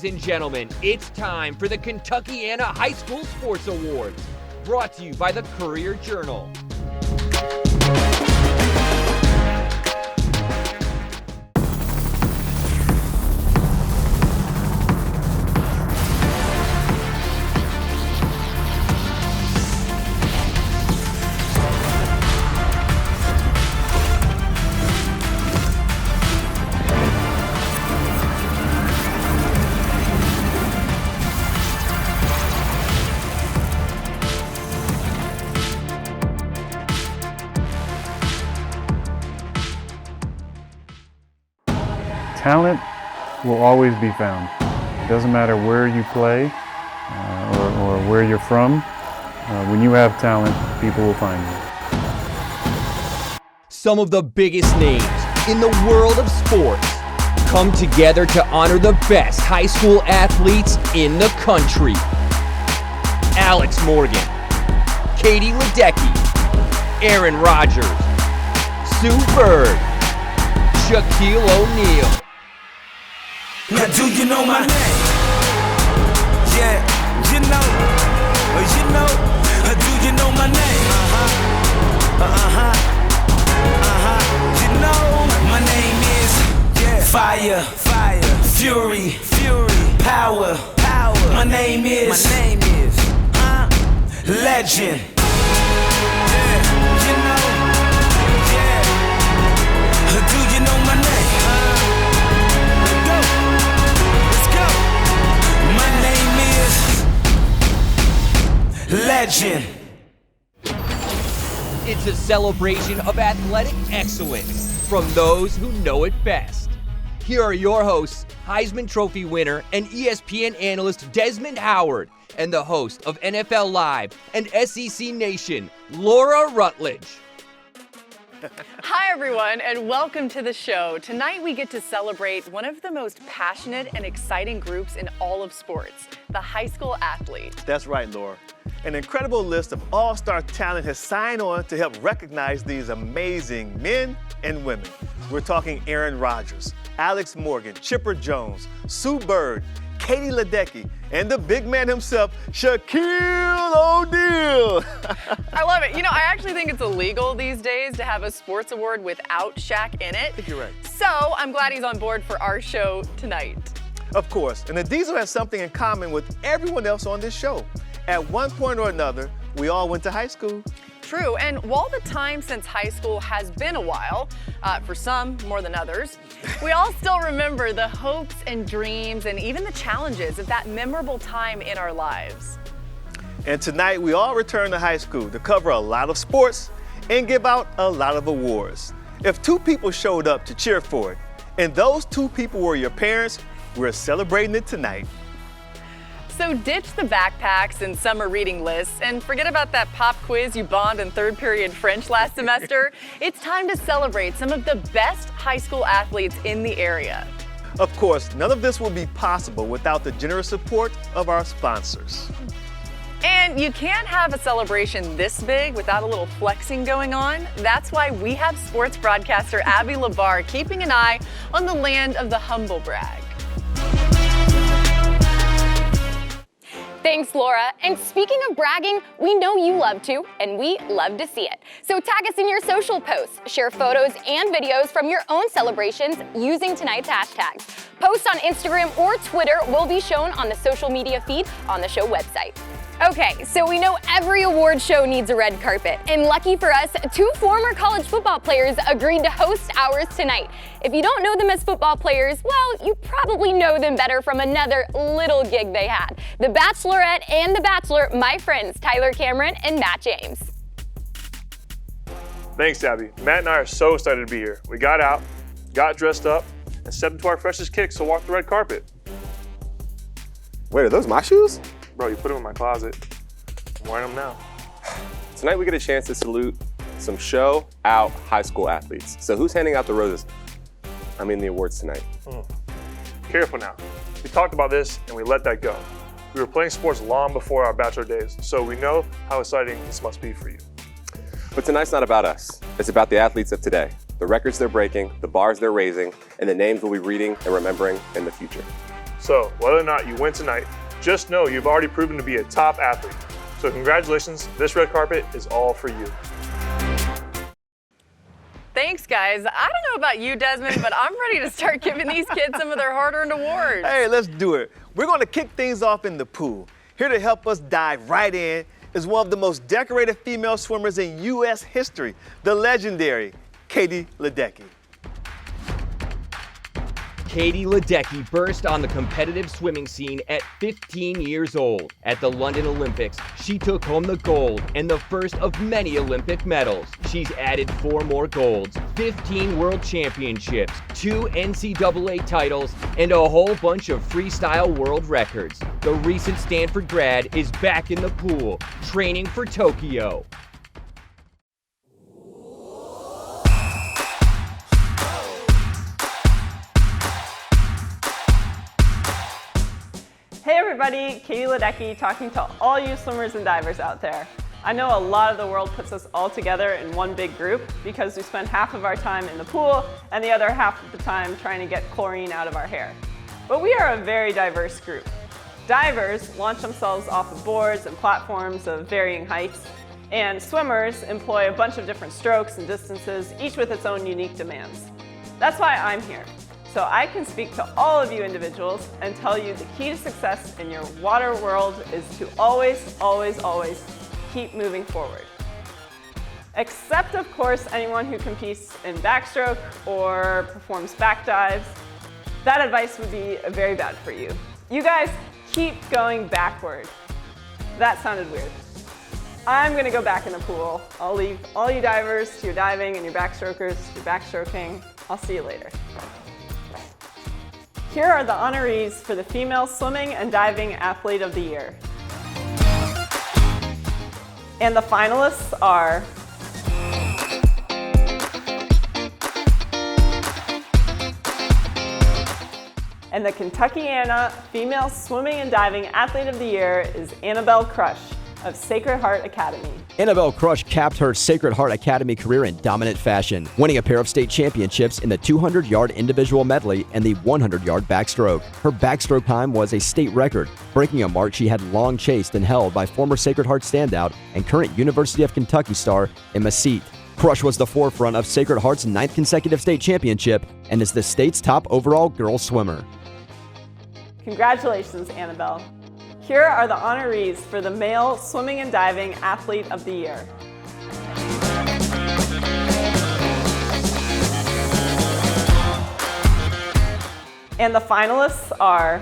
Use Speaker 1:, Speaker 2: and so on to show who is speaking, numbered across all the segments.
Speaker 1: and gentlemen, it's time for the Kentuckiana High School Sports Awards, brought to you by the Courier-Journal.
Speaker 2: Talent will always be found. It doesn't matter where you play or where you're from. When you have talent, people will find you.
Speaker 1: Some of the biggest names in the world of sports come together to honor the best high school athletes in the country. Alex Morgan, Katie Ledecky, Aaron Rodgers, Sue Bird, Shaquille O'Neal.
Speaker 3: Now do you know my name? Yeah, you know, do you know my name? You know, my name is Fire, Fury, Power. My name is Legend. You know, do you know my name? Legend.
Speaker 1: It's a celebration of athletic excellence from those who know it best. Here are your hosts, Heisman Trophy winner and ESPN analyst Desmond Howard, and the host of NFL Live and SEC Nation, Laura Rutledge.
Speaker 4: Hi everyone, and welcome to the show. Tonight we get to celebrate one of the most passionate and exciting groups in all of sports, the high school athlete.
Speaker 5: That's right, Laura. An incredible list of all-star talent has signed on to help recognize these amazing men and women. We're talking Aaron Rodgers, Alex Morgan, Chipper Jones, Sue Bird, Katie Ledecky, and the big man himself, Shaquille O'Neal.
Speaker 4: I love it. You know, I actually think it's illegal these days to have a sports award without Shaq in it.
Speaker 5: I think you're right.
Speaker 4: So I'm glad he's on board for our show tonight.
Speaker 5: Of course, and the Diesel has something in common with everyone else on this show. At one point or another, we all went to high school.
Speaker 4: True, and while the time since high school has been a while, for some more than others, we all still remember the hopes and dreams and even the challenges of that memorable time in our lives.
Speaker 5: And tonight, we all return to high school to cover a lot of sports and give out a lot of awards. If two people showed up to cheer for it, and those two people were your parents, we're celebrating it tonight.
Speaker 4: So ditch the backpacks and summer reading lists and forget about that pop quiz you bombed in third period French last semester. It's time to celebrate some of the best high school athletes in the area.
Speaker 5: Of course, none of this would be possible without the generous support of our sponsors.
Speaker 4: And you can't have a celebration this big without a little flexing going on. That's why we have sports broadcaster Abby LeVar keeping an eye on the land of the humble brag.
Speaker 6: Thanks, Laura. And speaking of bragging, we know you love to, and we love to see it. So tag us in your social posts, share photos and videos from your own celebrations using tonight's hashtags. Posts on Instagram or Twitter will be shown on the social media feed on the show website. Okay, so we know every award show needs a red carpet, and lucky for us, two former college football players agreed to host ours tonight. If you don't know them as football players, well, you probably know them better from another little gig they had. The Bachelorette and The Bachelor, my friends Tyler Cameron and Matt James.
Speaker 7: Thanks, Abby. Matt and I are so excited to be here. We got out, got dressed up, and stepped into our freshest kicks to walk the red carpet.
Speaker 8: Wait, are those my shoes?
Speaker 7: Bro, you put them in my closet. I'm wearing them now.
Speaker 8: Tonight we get a chance to salute some show-out high school athletes. So who's handing out the roses? I mean the awards tonight.
Speaker 7: Careful now. We talked about this and we let that go. We were playing sports long before our bachelor days, so we know how exciting this must be for you.
Speaker 8: But tonight's not about us. It's about the athletes of today. The records they're breaking, the bars they're raising, and the names we'll be reading and remembering in the future.
Speaker 7: So whether or not you win tonight, just know you've already proven to be a top athlete. So congratulations, this red carpet is all for you.
Speaker 4: Thanks, guys. I don't know about you, Desmond, but I'm ready to start giving these kids some of their hard-earned awards.
Speaker 5: Hey, let's do it. We're going to kick things off in the pool. Here to help us dive right in is one of the most decorated female swimmers in U.S. history, the legendary Katie Ledecky.
Speaker 1: Katie Ledecky burst on the competitive swimming scene at 15 years old. At the London Olympics, she took home the gold and the first of many Olympic medals. She's added 4 more golds, 15 world championships, 2 NCAA titles, and a whole bunch of freestyle world records. The recent Stanford grad is back in the pool, training for Tokyo.
Speaker 9: Hey everybody, Katie Ledecky talking to all you swimmers and divers out there. I know a lot of the world puts us all together in one big group because we spend half of our time in the pool and the other half of the time trying to get chlorine out of our hair. But we are a very diverse group. Divers launch themselves off of boards and platforms of varying heights, and swimmers employ a bunch of different strokes and distances, each with its own unique demands. That's why I'm here. So I can speak to all of you individuals and tell you the key to success in your water world is to always, always, always keep moving forward. Except, of course, anyone who competes in backstroke or performs back dives. That advice would be very bad for you. You guys keep going backward. That sounded weird. I'm gonna go back in the pool. I'll leave all you divers to your diving and your backstrokers to your backstroking. I'll see you later. Here are the honorees for the Female Swimming and Diving Athlete of the Year. And the finalists are and the Kentuckiana Female Swimming and Diving Athlete of the Year is Annabelle Crush of Sacred Heart Academy.
Speaker 10: Annabelle Crush capped her Sacred Heart Academy career in dominant fashion, winning a pair of state championships in the 200-yard individual medley and the 100-yard backstroke. Her backstroke time was a state record, breaking a mark she had long chased and held by former Sacred Heart standout and current University of Kentucky star Emma Seat. Crush was the forefront of Sacred Heart's 9th consecutive state championship and is the state's top overall girls swimmer.
Speaker 9: Congratulations, Annabelle. Here are the honorees for the Male Swimming and Diving Athlete of the Year. And the finalists are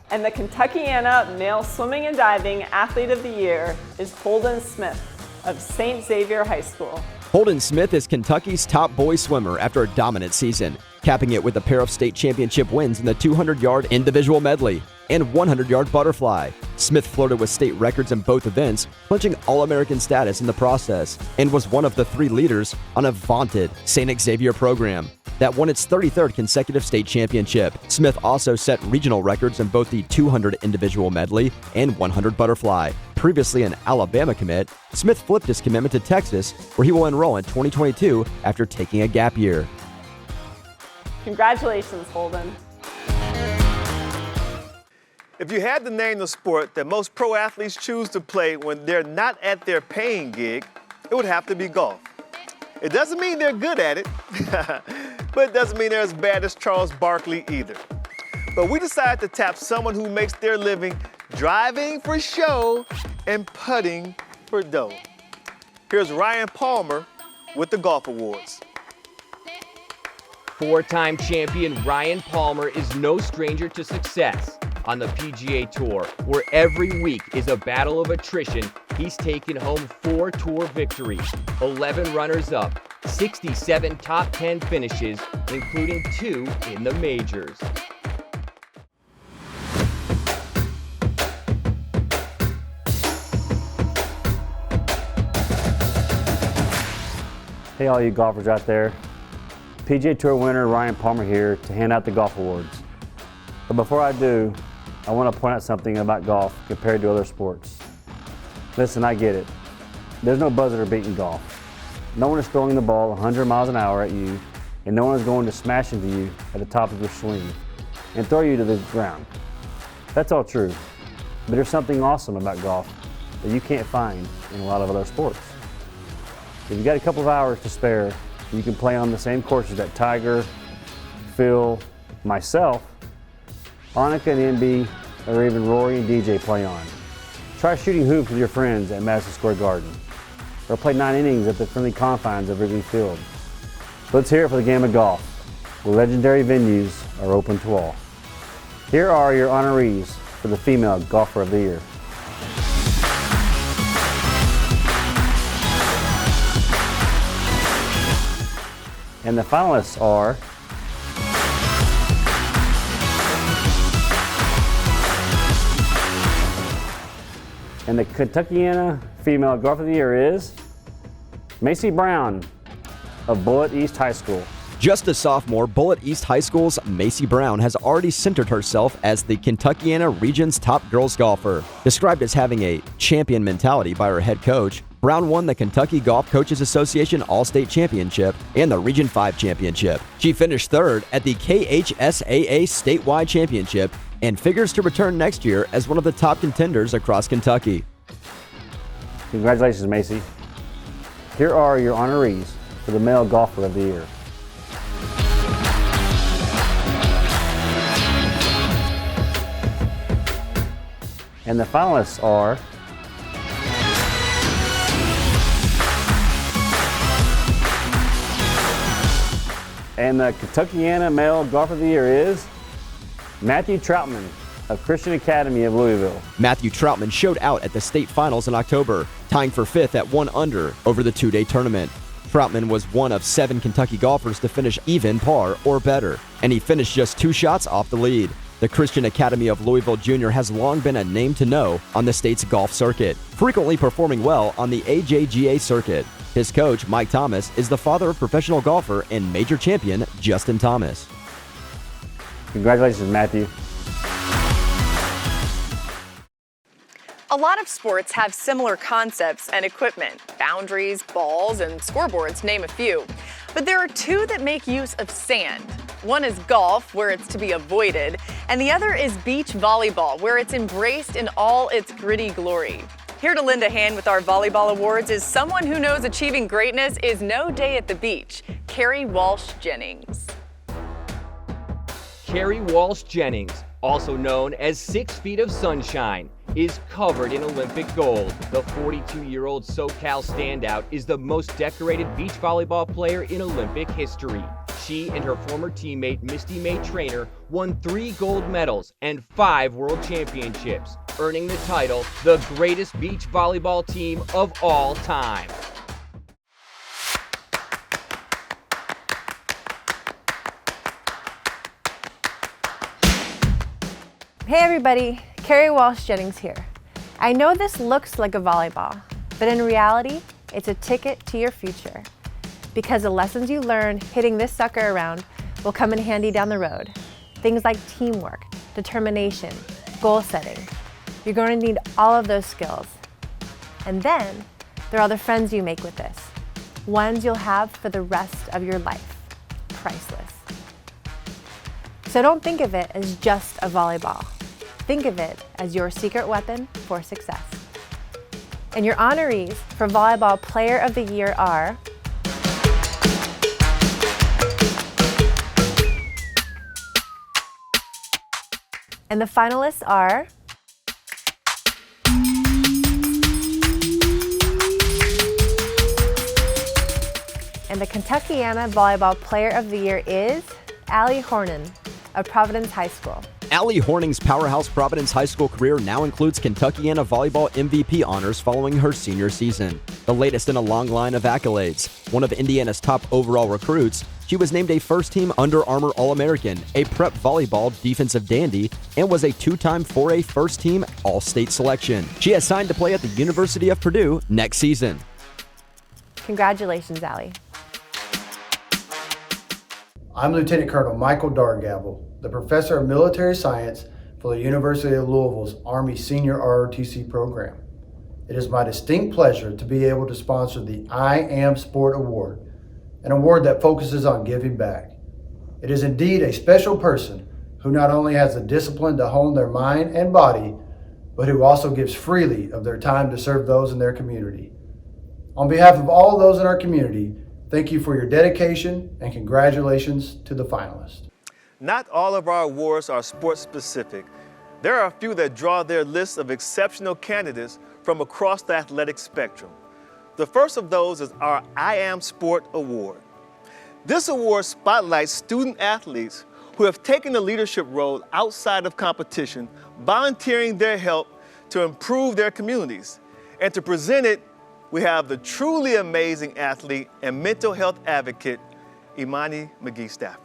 Speaker 9: and the Kentuckiana Male Swimming and Diving Athlete of the Year is Holden Smith of St. Xavier High School.
Speaker 10: Holden Smith is Kentucky's top boy swimmer after a dominant season, capping it with a pair of state championship wins in the 200-yard individual medley and 100-yard butterfly. Smith flirted with state records in both events, clinching All-American status in the process, and was one of the 3 leaders on a vaunted St. Xavier program that won its 33rd consecutive state championship. Smith also set regional records in both the 200 individual medley and 100 butterfly. Previously an Alabama commit, Smith flipped his commitment to Texas, where he will enroll in 2022 after taking a gap year.
Speaker 9: Congratulations, Holden.
Speaker 5: If you had to name the sport that most pro athletes choose to play when they're not at their paying gig, it would have to be golf. It doesn't mean they're good at it, but it doesn't mean they're as bad as Charles Barkley either. But we decided to tap someone who makes their living driving for show and putting for dough. Here's Ryan Palmer with the Golf Awards.
Speaker 1: 4-time champion Ryan Palmer is no stranger to success. On the PGA Tour, where every week is a battle of attrition, he's taken home 4 tour victories, 11 runners-up, 67 top 10 finishes, including 2 in the majors.
Speaker 11: Hey all you golfers out there. PGA Tour winner Ryan Palmer here to hand out the Golf Awards. But before I do, I want to point out something about golf compared to other sports. Listen, I get it. There's no buzzer beating golf. no one is throwing the ball 100 miles an hour at you, and no one is going to smash into you at the top of your swing and throw you to the ground. That's all true, but there's something awesome about golf that you can't find in a lot of other sports. If you've got a couple of hours to spare, you can play on the same courses that Tiger, Phil, myself, Annika and MB, or even Rory and DJ play on. Try shooting hoops with your friends at Madison Square Garden, or play 9 innings at the friendly confines of Wrigley Field. Let's hear it for the game of golf, where legendary venues are open to all. Here are your honorees for the Female Golfer of the Year. And the finalists are and the Kentuckiana Female Golfer of the Year is Macy Brown of Bullitt East High School.
Speaker 10: Just a sophomore, Bullitt East High School's Macy Brown has already centered herself as the Kentuckiana region's top girls golfer. Described as having a champion mentality by her head coach, Brown won the Kentucky Golf Coaches Association All-State Championship and the Region 5 Championship. She finished third at the KHSAA Statewide Championship and figures to return next year as one of the top contenders across Kentucky.
Speaker 11: Congratulations, Macy. Here are your honorees for the Male Golfer of the Year. And the finalists are and the Kentuckiana Male Golfer of the Year is Matthew Troutman of Christian Academy of Louisville.
Speaker 10: Matthew Troutman showed out at the state finals in October, tying for 5th at 1 under over the 2-day tournament. Troutman was one of 7 Kentucky golfers to finish even par or better, and he finished just 2 shots off the lead. The Christian Academy of Louisville Jr. has long been a name to know on the state's golf circuit, frequently performing well on the AJGA circuit. His coach, Mike Thomas, is the father of professional golfer and major champion Justin Thomas.
Speaker 11: Congratulations, Matthew.
Speaker 4: A lot of sports have similar concepts and equipment, boundaries, balls, and scoreboards, name a few. But there are 2 that make use of sand. One is golf, where it's to be avoided, and the other is beach volleyball, where it's embraced in all its gritty glory. Here to lend a hand with our volleyball awards is someone who knows achieving greatness is no day at the beach, Carrie Walsh Jennings.
Speaker 1: Carrie Walsh Jennings, also known as 6 Feet of Sunshine, is covered in Olympic gold. The 42-year-old SoCal standout is the most decorated beach volleyball player in Olympic history. She and her former teammate Misty May Traynor won 3 gold medals and 5 world championships, earning the title the greatest beach volleyball team of all time.
Speaker 12: Hey everybody, Carrie Walsh Jennings here. I know this looks like a volleyball, but in reality, it's a ticket to your future. Because the lessons you learn hitting this sucker around will come in handy down the road. Things like teamwork, determination, goal setting. You're going to need all of those skills. And then, there are the friends you make with this. Ones you'll have for the rest of your life. Priceless. So don't think of it as just a volleyball. Think of it as your secret weapon for success. And your honorees for Volleyball Player of the Year are and the finalists are and the Kentuckiana Volleyball Player of the Year is Allie Hornan of Providence High School.
Speaker 10: Allie Horning's powerhouse Providence High School career now includes Kentuckiana Volleyball MVP honors following her senior season, the latest in a long line of accolades. One of Indiana's top overall recruits, she was named a first-team Under Armour All-American, a prep volleyball defensive dandy, and was a 2-time 4A first-team All-State selection. She has signed to play at the University of Purdue next season.
Speaker 12: Congratulations, Allie.
Speaker 13: I'm Lieutenant Colonel Michael Dargavel, the Professor of Military Science for the University of Louisville's Army Senior ROTC program. it is my distinct pleasure to be able to sponsor the I Am Sport Award, an award that focuses on giving back. It is indeed a special person who not only has the discipline to hone their mind and body, but who also gives freely of their time to serve those in their community. On behalf of all those in our community, thank you for your dedication and congratulations to the finalists.
Speaker 5: Not all of our awards are sports specific. There are a few that draw their lists of exceptional candidates from across the athletic spectrum. The first of those is our I Am Sport Award. This award spotlights student athletes who have taken a leadership role outside of competition, volunteering their help to improve their communities. And to present it, we have the truly amazing athlete and mental health advocate, Imani McGee-Stafford.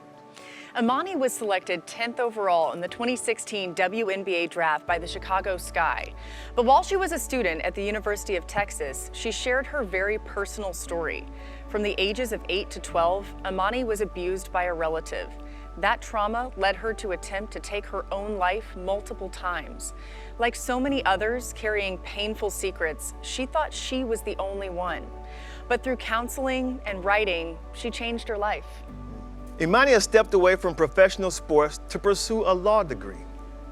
Speaker 4: Imani was selected 10th overall in the 2016 WNBA draft by the Chicago Sky. But while she was a student at the University of Texas, she shared her very personal story. From the ages of 8 to 12, Imani was abused by a relative. That trauma led her to attempt to take her own life multiple times. Like so many others carrying painful secrets, she thought she was the only one. But through counseling and writing, she changed her life.
Speaker 5: Imani has stepped away from professional sports to pursue a law degree,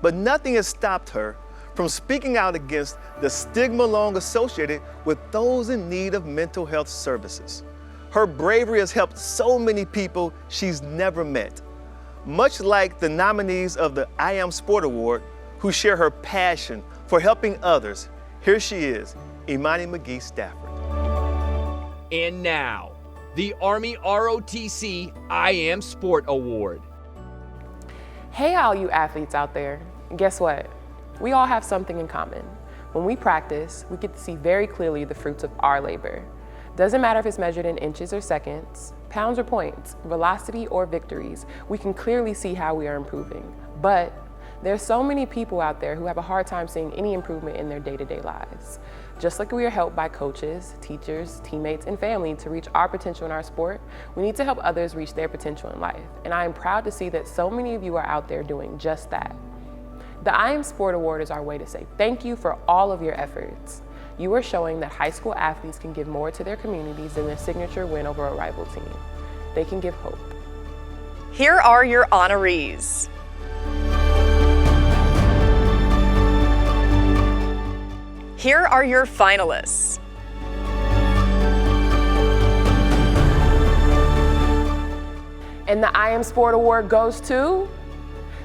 Speaker 5: but nothing has stopped her from speaking out against the stigma long associated with those in need of mental health services. Her bravery has helped so many people she's never met. Much like the nominees of the I Am Sport Award, who share her passion for helping others, here she is, Imani McGee-Stafford.
Speaker 1: And now, the Army ROTC I Am Sport Award.
Speaker 14: Hey all you athletes out there, guess what? We all have something in common. When we practice, we get to see very clearly the fruits of our labor. Doesn't matter if it's measured in inches or seconds, pounds or points, velocity or victories, we can clearly see how we are improving. But there's so many people out there who have a hard time seeing any improvement in their day-to-day lives. Just like we are helped by coaches, teachers, teammates, and family to reach our potential in our sport, we need to help others reach their potential in life. And I am proud to see that so many of you are out there doing just that. The I Am Sport Award is our way to say thank you for all of your efforts. You are showing that high school athletes can give more to their communities than their signature win over a rival team. They can give hope.
Speaker 4: Here are your honorees. Here are your finalists.
Speaker 14: And the I Am Sport Award goes to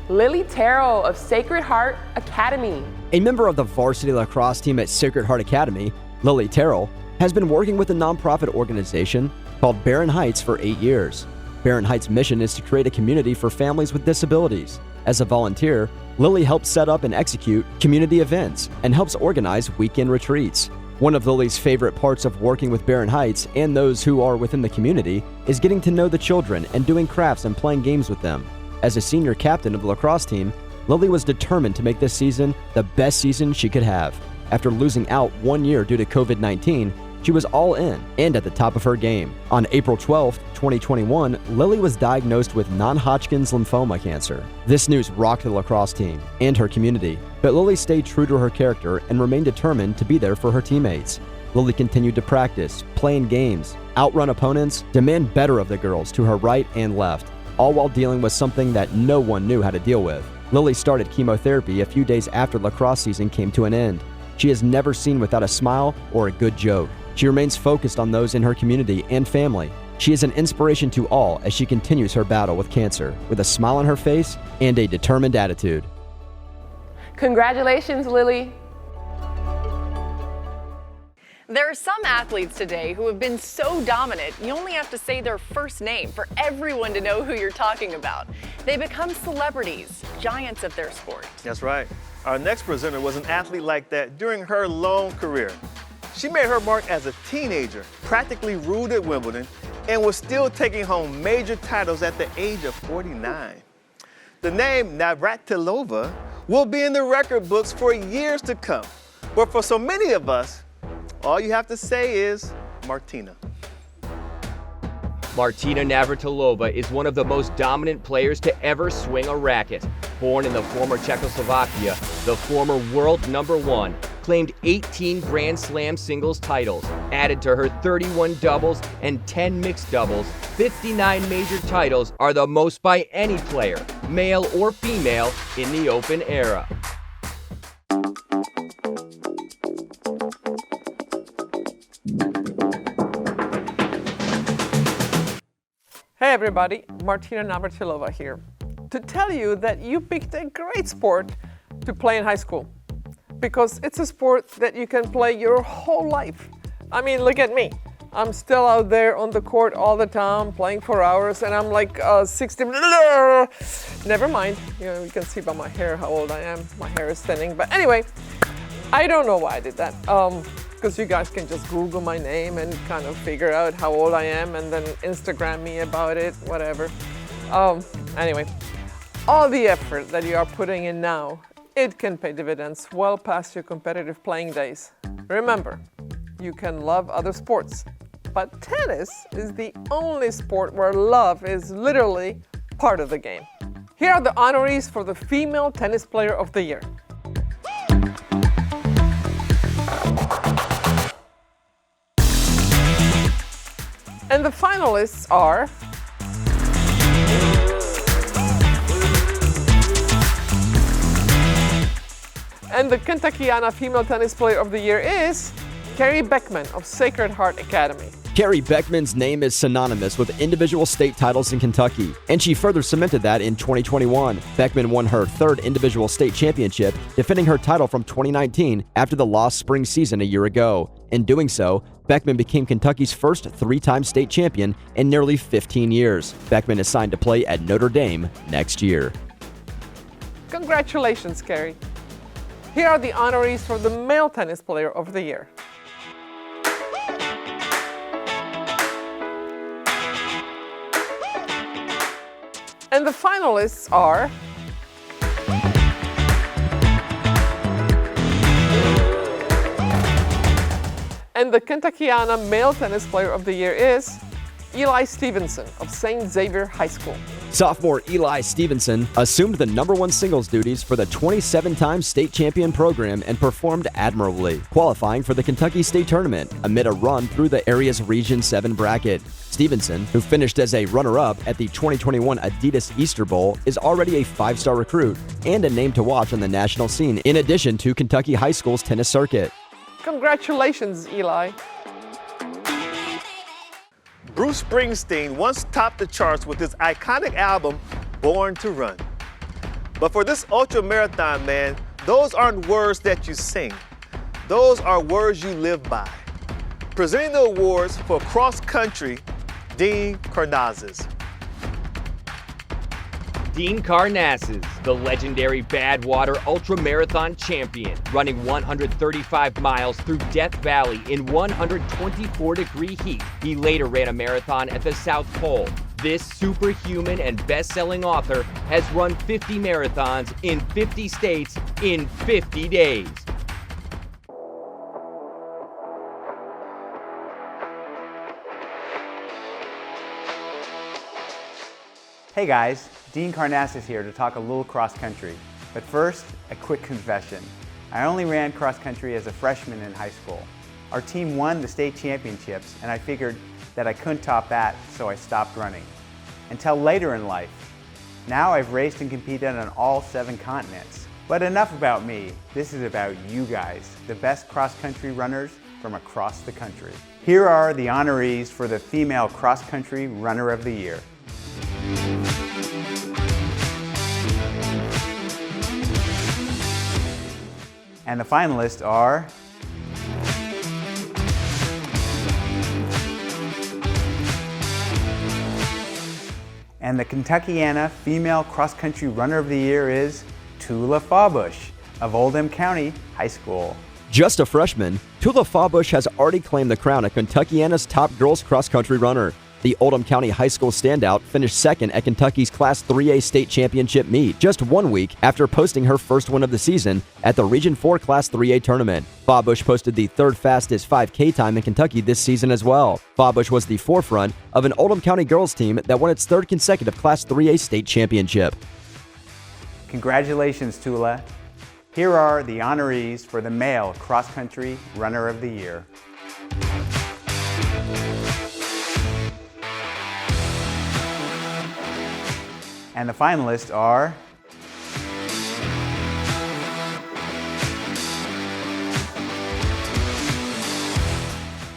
Speaker 14: Lily Terrell of Sacred Heart Academy.
Speaker 10: A member of the varsity lacrosse team at Sacred Heart Academy, Lily Terrell has been working with a nonprofit organization called Barron Heights for 8 years. Barron Heights' mission is to create a community for families with disabilities. As a volunteer, Lily helps set up and execute community events and helps organize weekend retreats. One of Lily's favorite parts of working with Barron Heights and those who are within the community is getting to know the children and doing crafts and playing games with them. As a senior captain of the lacrosse team, Lily was determined to make this season the best season she could have. After losing out 1 year due to COVID-19, she was all in and at the top of her game. On April 12, 2021, Lily was diagnosed with non-Hodgkin's lymphoma cancer. This news rocked the lacrosse team and her community, but Lily stayed true to her character and remained determined to be there for her teammates. Lily continued to practice, play in games, outrun opponents, demand better of the girls to her right and left, all while dealing with something that no one knew how to deal with. Lily started chemotherapy a few days after lacrosse season came to an end. She is never seen without a smile or a good joke. She remains focused on those in her community and family. She is an inspiration to all as she continues her battle with cancer, with a smile on her face and a determined attitude.
Speaker 14: Congratulations, Lily.
Speaker 4: There are some athletes today who have been so dominant, you only have to say their first name for everyone to know who you're talking about. They become celebrities, giants of their sport.
Speaker 5: That's right. Our next presenter was an athlete like that during her long career. She made her mark as a teenager, practically ruled at Wimbledon, and was still taking home major titles at the age of 49. The name Navratilova will be in the record books for years to come. But for so many of us, all you have to say is Martina.
Speaker 1: Martina Navratilova is one of the most dominant players to ever swing a racket. Born in the former Czechoslovakia, the former world #1, claimed 18 Grand Slam singles titles. Added to her 31 doubles and 10 mixed doubles, 59 major titles are the most by any player, male or female, in the Open era.
Speaker 15: Hey everybody, Martina Navratilova here, to tell you that you picked a great sport to play in high school, because it's a sport that you can play your whole life. I mean, look at me. I'm still out there on the court all the time, playing for hours, and I'm like 60. Never mind, you can see by my hair how old I am. My hair is thinning, but anyway, I don't know why I did that. Because you guys can just Google my name and kind of figure out how old I am and then Instagram me about it, whatever. Anyway, all the effort that you are putting in now, it can pay dividends well past your competitive playing days. Remember, you can love other sports, but tennis is the only sport where love is literally part of the game. Here are the honorees for the Female Tennis Player of the Year. And the finalists are and the Kentuckiana Female Tennis Player of the Year is Carrie Beckman of Sacred Heart Academy.
Speaker 10: Carrie Beckman's name is synonymous with individual state titles in Kentucky, and she further cemented that in 2021. Beckman won her third individual state championship, defending her title from 2019 after the lost spring season a year ago. In doing so, Beckman became Kentucky's first three-time state champion in nearly 15 years. Beckman is signed to play at Notre Dame next year.
Speaker 15: Congratulations, Carrie. Here are the honorees for the Male Tennis Player of the Year. And the finalists are and the Kentuckiana Male Tennis Player of the Year is Eli Stevenson of St. Xavier High School.
Speaker 10: Sophomore Eli Stevenson assumed the #1 singles duties for the 27-time state champion program and performed admirably, qualifying for the Kentucky State Tournament amid a run through the area's Region 7 bracket. Stevenson, who finished as a runner-up at the 2021 Adidas Easter Bowl, is already a 5-star recruit and a name to watch on the national scene, in addition to Kentucky High School's tennis circuit.
Speaker 15: Congratulations, Eli.
Speaker 5: Bruce Springsteen once topped the charts with his iconic album, Born to Run. But for this ultra marathon man, those aren't words that you sing. Those are words you live by. Presenting the awards for cross country, Dean Karnazes.
Speaker 1: Dean Karnazes, the legendary Badwater ultramarathon champion, running 135 miles through Death Valley in 124-degree heat. He later ran a marathon at the South Pole. This superhuman and best-selling author has run 50 marathons in 50 states in 50 days.
Speaker 16: Hey guys, Dean Karnazes here to talk a little cross country. But first, a quick confession. I only ran cross country as a freshman in high school. Our team won the state championships and I figured that I couldn't top that, so I stopped running. Until later in life. Now I've raced and competed on all 7 continents. But enough about me. This is about you guys, the best cross country runners from across the country. Here are the honorees for the Female Cross Country Runner of the Year. And the finalists are and the Kentuckiana Female Cross Country Runner of the Year is Tula Fawbush of Oldham County High School.
Speaker 10: Just a freshman, Tula Fawbush has already claimed the crown of Kentuckiana's top girls cross country runner. The Oldham County High School standout finished second at Kentucky's Class 3A state championship meet just 1 week after posting her first win of the season at the Region 4 Class 3A tournament. Fawbush posted the 3rd fastest 5K time in Kentucky this season as well. Fawbush was the forefront of an Oldham County girls team that won its 3rd consecutive Class 3A state championship.
Speaker 16: Congratulations, Tula. Here are the honorees for the male cross-country runner of the year. And the finalists are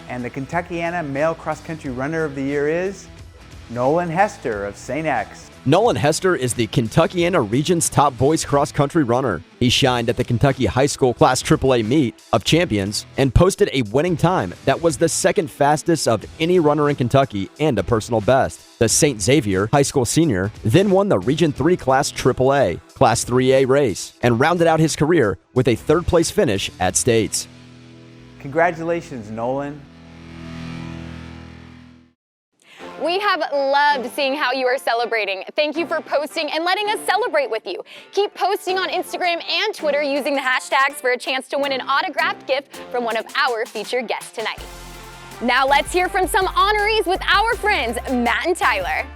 Speaker 16: and the Kentuckiana male cross-country runner of the year is Nolan Hester of St. X.
Speaker 10: Nolan Hester is the Kentuckiana region's top boys cross-country runner. He shined at the Kentucky High School Class AAA meet of champions and posted a winning time that was the second fastest of any runner in Kentucky and a personal best. The St. Xavier High School senior then won the Region 3 Class AAA, Class 3A race and rounded out his career with a third-place finish at States.
Speaker 16: Congratulations, Nolan.
Speaker 6: We have loved seeing how you are celebrating. Thank you for posting and letting us celebrate with you. Keep posting on Instagram and Twitter using the hashtags for a chance to win an autographed gift from one of our featured guests tonight. Now let's hear from some honorees with our friends, Matt and Tyler.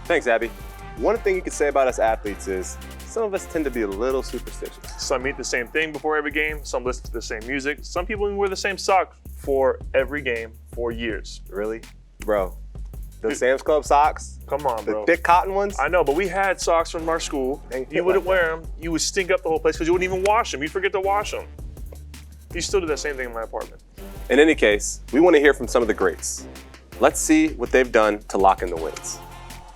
Speaker 8: Thanks, Abby. One thing you could say about us athletes is some of us tend to be a little superstitious.
Speaker 7: Some eat the same thing before every game, some listen to the same music, some people even wear the same socks for every game for years.
Speaker 8: Really? Bro, those Sam's Club socks?
Speaker 7: Come on, bro.
Speaker 8: The thick cotton ones?
Speaker 7: I know, but we had socks from our school. You wouldn't wear them. You would stink up the whole place because you wouldn't even wash them. You'd forget to wash them. You still do that same thing in my apartment.
Speaker 8: In any case, we want to hear from some of the greats. Let's see what they've done to lock in the wins.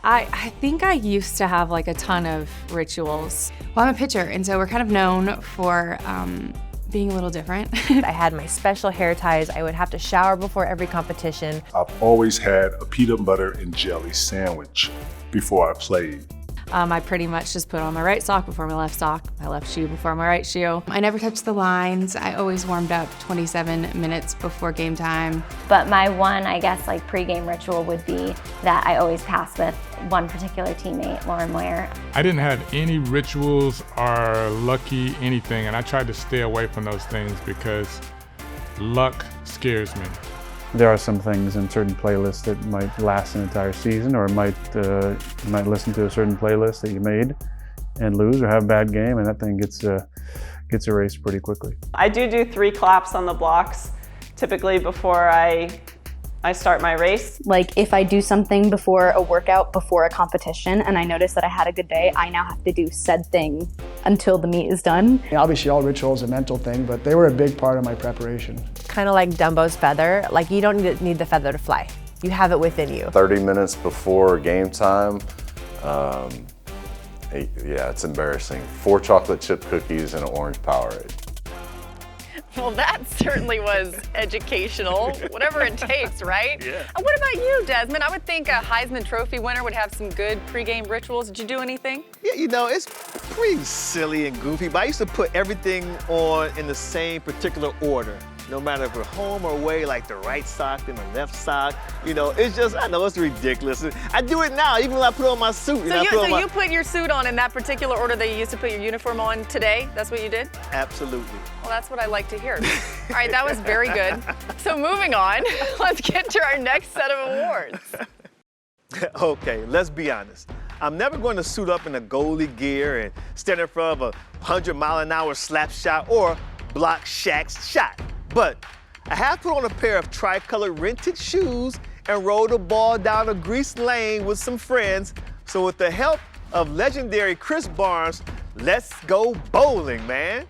Speaker 17: I think I used to have like a ton of rituals. Well, I'm a pitcher, and so we're kind of known for being a little different.
Speaker 12: I had my special hair ties. I would have to shower before every competition.
Speaker 18: I've always had a peanut butter and jelly sandwich before I played.
Speaker 17: I pretty much just put on my right sock before my left sock, my left shoe before my right shoe. I never touched the lines. I always warmed up 27 minutes before game time.
Speaker 19: But my one, I guess, like pregame ritual would be that I always pass with one particular teammate, Lauren Meyer.
Speaker 20: I didn't have any rituals or lucky anything, and I tried to stay away from those things because luck scares me.
Speaker 2: There are some things in certain playlists that might last an entire season, or you might listen to a certain playlist that you made and lose or have a bad game, and that thing gets erased pretty quickly.
Speaker 9: I do 3 claps on the blocks, typically before I start my race.
Speaker 21: Like if I do something before a workout, before a competition, and I notice that I had a good day, I now have to do said thing until the meet is done.
Speaker 22: Obviously all rituals are a mental thing, but they were a big part of my preparation.
Speaker 12: Kind of like Dumbo's feather. Like you don't need the feather to fly. You have it within you.
Speaker 23: 30 minutes before game time, yeah, it's embarrassing. 4 chocolate chip cookies and an orange Powerade.
Speaker 4: Well, that certainly was educational, whatever it takes, right?
Speaker 5: Yeah.
Speaker 4: What about you, Desmond? I would think a Heisman Trophy winner would have some good pregame rituals. Did you do anything?
Speaker 5: Yeah, you know, it's pretty silly and goofy, but I used to put everything on in the same particular order. No matter if we're home or away, like the right sock, then the left sock. You know, it's just, I know it's ridiculous. I do it now, even when I put on my suit.
Speaker 4: So you put your suit on in that particular order that you used to put your uniform on today? That's what you did?
Speaker 5: Absolutely.
Speaker 4: Well, that's what I like to hear. All right, that was very good. So moving on, let's get to our next set of awards.
Speaker 5: Okay, let's be honest. I'm never going to suit up in a goalie gear and stand in front of a 100-mile-an-hour slap shot or block Shaq's shot. But I have put on a pair of tricolor rented shoes and rolled a ball down a greased lane with some friends. So with the help of legendary Chris Barnes, let's go bowling, man.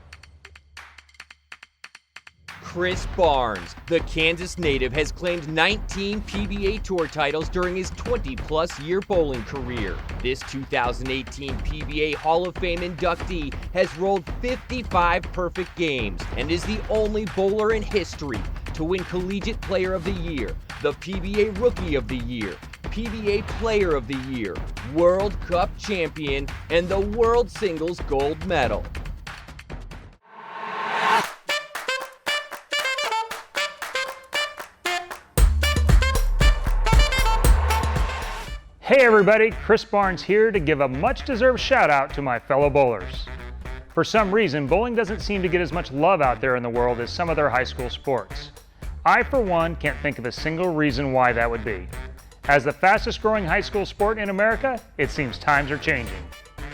Speaker 1: Chris Barnes, the Kansas native, has claimed 19 PBA Tour titles during his 20-plus year bowling career. This 2018 PBA Hall of Fame inductee has rolled 55 perfect games and is the only bowler in history to win Collegiate Player of the Year, the PBA Rookie of the Year, PBA Player of the Year, World Cup Champion, and the World Singles Gold Medal.
Speaker 24: Hey everybody, Chris Barnes here to give a much-deserved shout out to my fellow bowlers. For some reason, bowling doesn't seem to get as much love out there in the world as some other high school sports. I, for one, can't think of a single reason why that would be. As the fastest growing high school sport in America, it seems times are changing.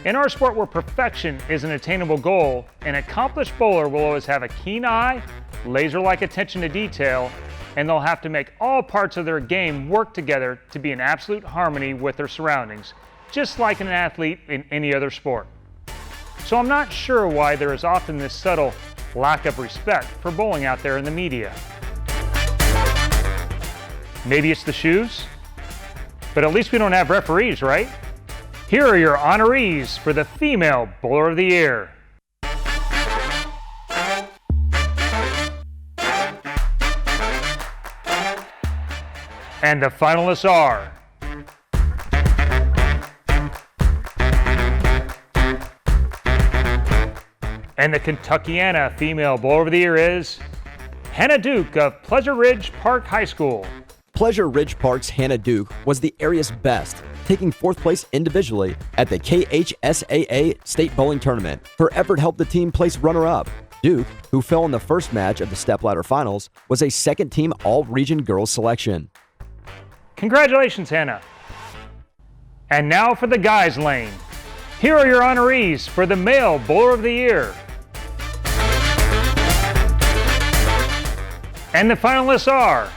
Speaker 24: In our sport where perfection is an attainable goal, an accomplished bowler will always have a keen eye, laser-like attention to detail, and they'll have to make all parts of their game work together to be in absolute harmony with their surroundings, just like an athlete in any other sport. So I'm not sure why there is often this subtle lack of respect for bowling out there in the media. Maybe it's the shoes? But at least we don't have referees, right? Here are your honorees for the Female Bowler of the Year. And the finalists are and the Kentuckiana Female Bowler of the Year is Hannah Duke of Pleasure Ridge Park High School.
Speaker 10: Pleasure Ridge Park's Hannah Duke was the area's best, taking 4th place individually at the KHSAA State Bowling Tournament. Her effort helped the team place runner-up. Duke, who fell in the first match of the stepladder finals, was a second-team All-Region Girls selection.
Speaker 24: Congratulations, Hannah. And now for the guys' lane. Here are your honorees for the Male Bowler of the Year. And the finalists are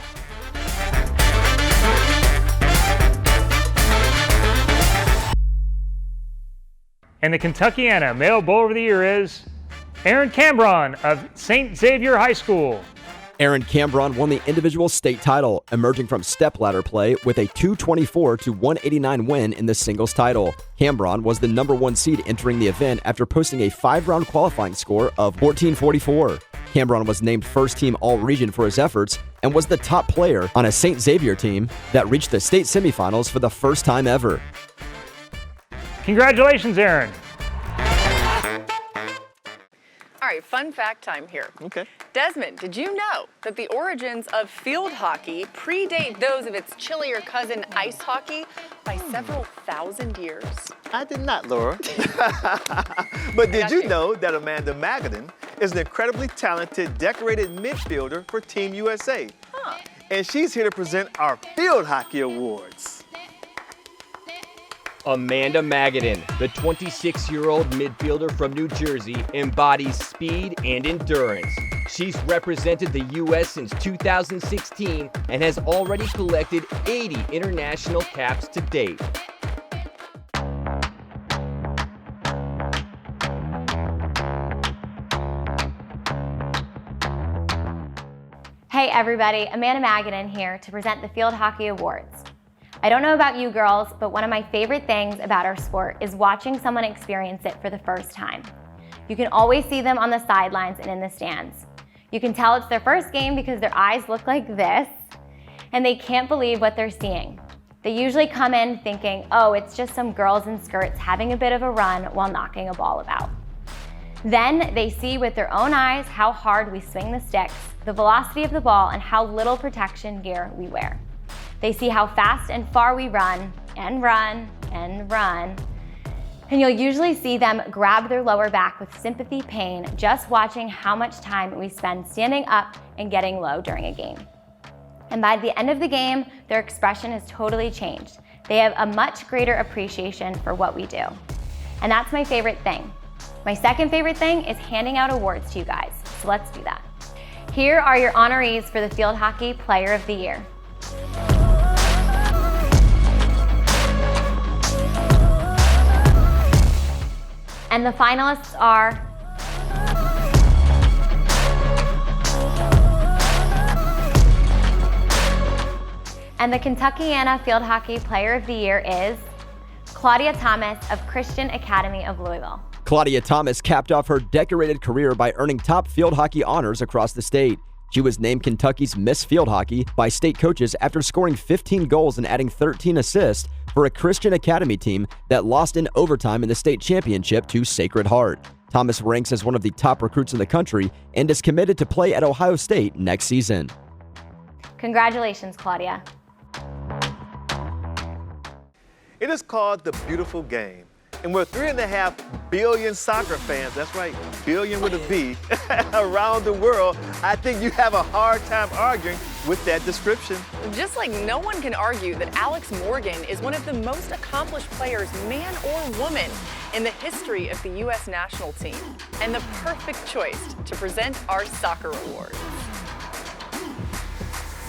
Speaker 24: and the Kentuckiana Male Bowler of the Year is Aaron Cambron of St. Xavier High School.
Speaker 10: Aaron Cambron won the individual state title, emerging from stepladder play with a 224-189 win in the singles title. Cambron was the #1 seed entering the event after posting a 5-round qualifying score of 1444. Cambron was named first-team All-Region for his efforts and was the top player on a St. Xavier team that reached the state semifinals for the first time ever.
Speaker 24: Congratulations, Aaron.
Speaker 4: All right, fun fact time here.
Speaker 5: Okay.
Speaker 4: Desmond, did you know that the origins of field hockey predate those of its chillier cousin ice hockey by several thousand years?
Speaker 5: I did not, Laura. But did you know that Amanda Magadan is an incredibly talented, decorated midfielder for Team USA?
Speaker 4: Huh.
Speaker 5: And she's here to present our Field Hockey Awards.
Speaker 1: Amanda Magadan, the 26-year-old midfielder from New Jersey, embodies speed and endurance. She's represented the U.S. since 2016 and has already collected 80 international caps to date.
Speaker 19: Hey everybody, Amanda Magadan here to present the Field Hockey Awards. I don't know about you girls, but one of my favorite things about our sport is watching someone experience it for the first time. You can always see them on the sidelines and in the stands. You can tell it's their first game because their eyes look like this, and they can't believe what they're seeing. They usually come in thinking, oh, it's just some girls in skirts having a bit of a run while knocking a ball about. Then they see with their own eyes how hard we swing the sticks, the velocity of the ball, and how little protection gear we wear. They see how fast and far we run, and run, and run. And you'll usually see them grab their lower back with sympathy pain just watching how much time we spend standing up and getting low during a game. And by the end of the game, their expression has totally changed. They have a much greater appreciation for what we do. And that's my favorite thing. My second favorite thing is handing out awards to you guys. So let's do that. Here are your honorees for the Field Hockey Player of the Year. And the finalists are and the Kentuckiana Field Hockey Player of the Year is Claudia Thomas of Christian Academy of Louisville.
Speaker 10: Claudia Thomas capped off her decorated career by earning top field hockey honors across the state. She was named Kentucky's Miss Field Hockey by state coaches after scoring 15 goals and adding 13 assists for a Christian Academy team that lost in overtime in the state championship to Sacred Heart. Thomas ranks as one of the top recruits in the country and is committed to play at Ohio State next season.
Speaker 19: Congratulations, Claudia.
Speaker 5: It is called the beautiful game. And we're 3.5 billion soccer fans, that's right, billion with a B, around the world. I think you have a hard time arguing with that description.
Speaker 4: Just like no one can argue that Alex Morgan is one of the most accomplished players, man or woman. in the history of the U.S. national team, and the perfect choice to present our soccer awards.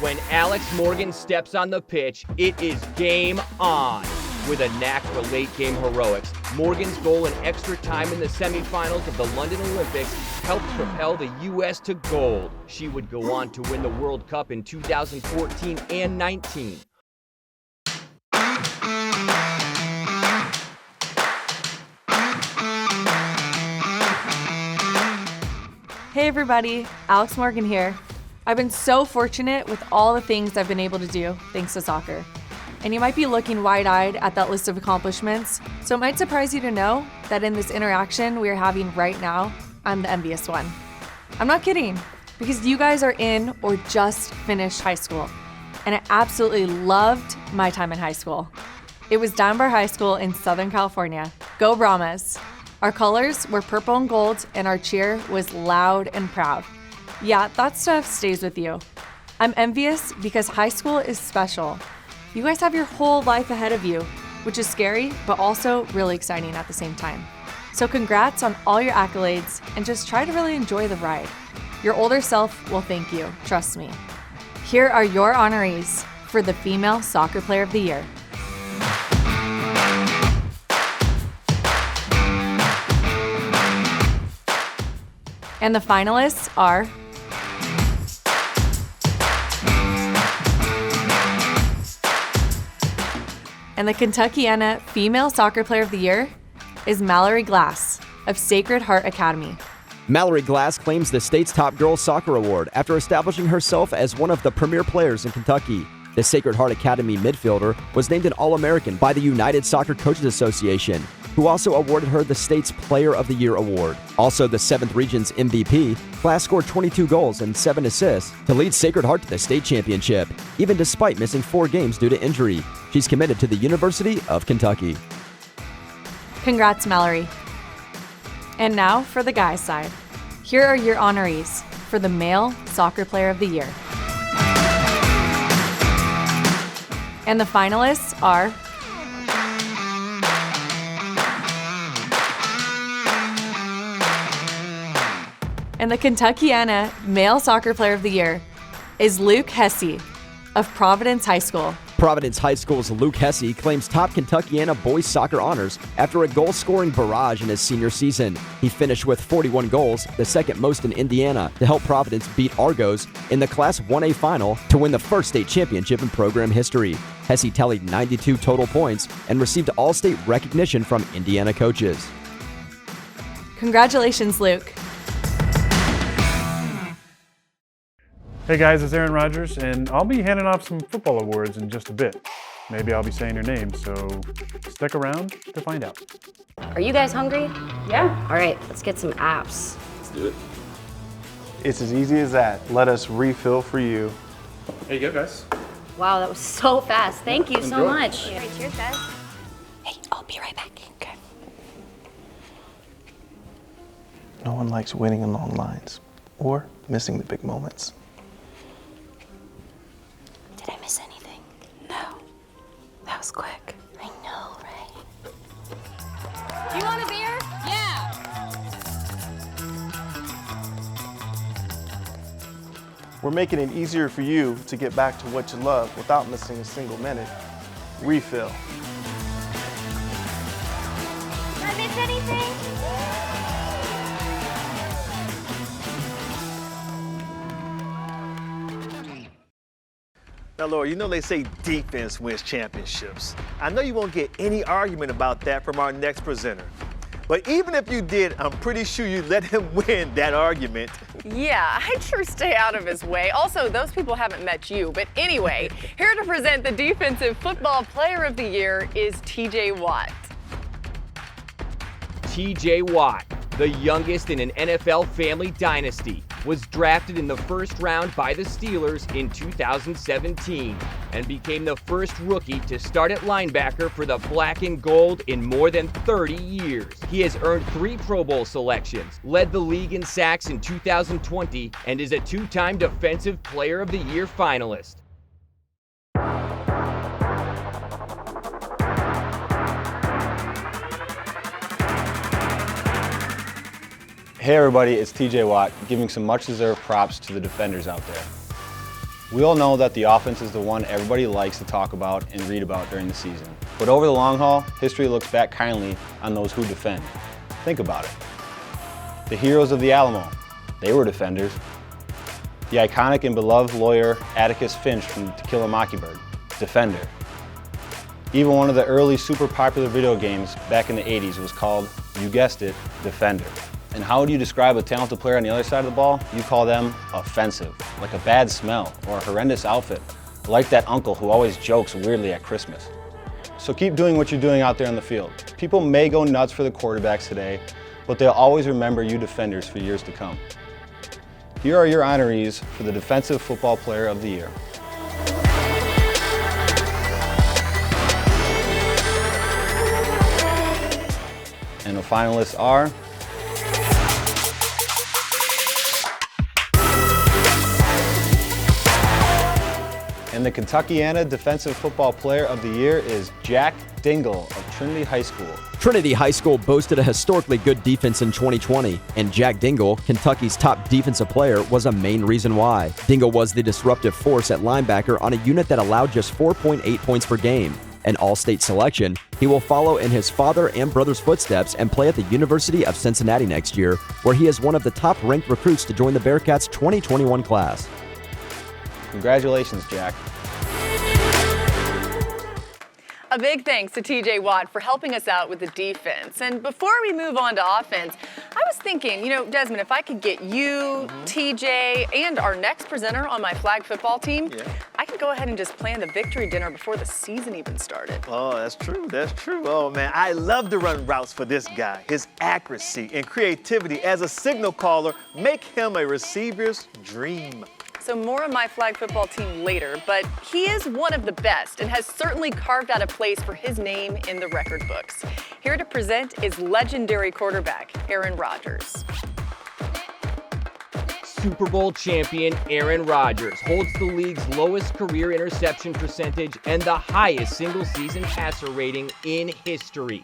Speaker 1: When Alex Morgan steps on the pitch, it is game on. With a knack for late-game heroics, Morgan's goal in extra time in the semifinals of the London Olympics helped propel the U.S. to gold. She would go on to win the World Cup in 2014 and 19.
Speaker 3: Hey everybody, Alex Morgan here. I've been so fortunate with all the things I've been able to do thanks to soccer. And you might be looking wide-eyed at that list of accomplishments, so it might surprise you to know that in this interaction we are having right now, I'm the envious one. I'm not kidding, because you guys are in or just finished high school, and I absolutely loved my time in high school. It was Diamond Bar High School in Southern California. Go Brahmas! Our colors were purple and gold, and our cheer was loud and proud. Yeah, that stuff stays with you. I'm envious because high school is special. You guys have your whole life ahead of you, which is scary, but also really exciting at the same time. So congrats on all your accolades, and just try to really enjoy the ride. Your older self will thank you, trust me. Here are your honorees for the Female Soccer Player of the Year. And the finalists are and the Kentuckiana Female Soccer Player of the Year is Mallory Glass of Sacred Heart Academy.
Speaker 10: Mallory Glass claims the state's top girls soccer award after establishing herself as one of the premier players in Kentucky. The Sacred Heart Academy midfielder was named an All-American by the United Soccer Coaches Association, who also awarded her the state's Player of the Year award. Also the 7th Region's MVP, Glass scored 22 goals and 7 assists to lead Sacred Heart to the state championship, even despite missing 4 games due to injury. She's committed to the University of Kentucky.
Speaker 3: Congrats, Mallory. And now for the guys' side. Here are your honorees for the Male Soccer Player of the Year. And the finalists are and the Kentuckiana Male Soccer Player of the Year is Luke Hesse of Providence High School.
Speaker 10: Providence High School's Luke Hesse claims top Kentuckiana boys soccer honors after a goal-scoring barrage in his senior season. He finished with 41 goals, the second most in Indiana, to help Providence beat Argos in the Class 1A final to win the first state championship in program history. Hesse tallied 92 total points and received all-state recognition from Indiana coaches.
Speaker 3: Congratulations, Luke.
Speaker 2: Hey guys, it's Aaron Rodgers, and I'll be handing off some football awards in just a bit. Maybe I'll be saying your name, so stick around to find out.
Speaker 11: Are you guys hungry?
Speaker 21: Yeah.
Speaker 11: All right, let's get some apps.
Speaker 8: Let's do it.
Speaker 13: It's as easy as that. Let us refill for you.
Speaker 8: There you go, guys.
Speaker 11: Wow, that was so fast. Thank you so
Speaker 8: Enjoy.
Speaker 11: much.
Speaker 6: All right, cheers, guys.
Speaker 11: Hey, I'll be right back. Okay.
Speaker 13: No one likes waiting in long lines or missing the big moments.
Speaker 11: Did I miss anything? No. That was quick. I know, right?
Speaker 6: You want a beer? Yeah.
Speaker 13: We're making it easier for you to get back to what you love without missing a single minute. Refill.
Speaker 6: Did I miss anything?
Speaker 5: Now, Laurie, you know they say defense wins championships. I know you won't get any argument about that from our next presenter. But even if you did, I'm pretty sure you'd let him win that argument.
Speaker 4: Yeah, I'd sure stay out of his way. Also, those people haven't met you. But anyway, here to present the Defensive Football Player of the Year is T.J. Watt.
Speaker 1: T.J. Watt, the youngest in an NFL family dynasty, was drafted in the first round by the Steelers in 2017 and became the first rookie to start at linebacker for the Black and Gold in more than 30 years. He has earned 3 Pro Bowl selections, led the league in sacks in 2020, and is a 2-time Defensive Player of the Year finalist.
Speaker 7: Hey everybody, it's TJ Watt giving some much deserved props to the defenders out there. We all know that the offense is the one everybody likes to talk about and read about during the season. But over the long haul, history looks back kindly on those who defend. Think about it. The heroes of the Alamo, they were defenders. The iconic and beloved lawyer Atticus Finch from To Kill a Mockingbird, defender. Even one of the early super popular video games back in the 80s was called, you guessed it, Defender. And how do you describe a talented player on the other side of the ball? You call them offensive, like a bad smell or a horrendous outfit, like that uncle who always jokes weirdly at Christmas. So keep doing what you're doing out there on the field. People may go nuts for the quarterbacks today, but they'll always remember you defenders for years to come. Here are your honorees for the Defensive Football Player of the Year. And the finalists are and the Kentuckiana Defensive Football Player of the Year is Jack Dingle of Trinity High School.
Speaker 10: Trinity High School boasted a historically good defense in 2020, and Jack Dingle, Kentucky's top defensive player, was a main reason why. Dingle was the disruptive force at linebacker on a unit that allowed just 4.8 points per game. An all-state selection, he will follow in his father and brother's footsteps and play at the University of Cincinnati next year, where he is one of the top-ranked recruits to join the Bearcats' 2021 class.
Speaker 7: Congratulations, Jack.
Speaker 4: A big thanks to TJ Watt for helping us out with the defense. And before we move on to offense, I was thinking, Desmond, if I could get you, TJ, and our next presenter on my flag football team, I could go ahead and just plan the victory dinner before the season even started.
Speaker 5: Oh, that's true. That's true. Oh, man, I love to run routes for this guy. His accuracy and creativity as a signal caller make him a receiver's dream.
Speaker 4: So more on my flag football team later, but he is one of the best and has certainly carved out a place for his name in the record books. Here to present is legendary quarterback Aaron Rodgers.
Speaker 1: Super Bowl champion Aaron Rodgers holds the league's lowest career interception percentage and the highest single-season passer rating in history.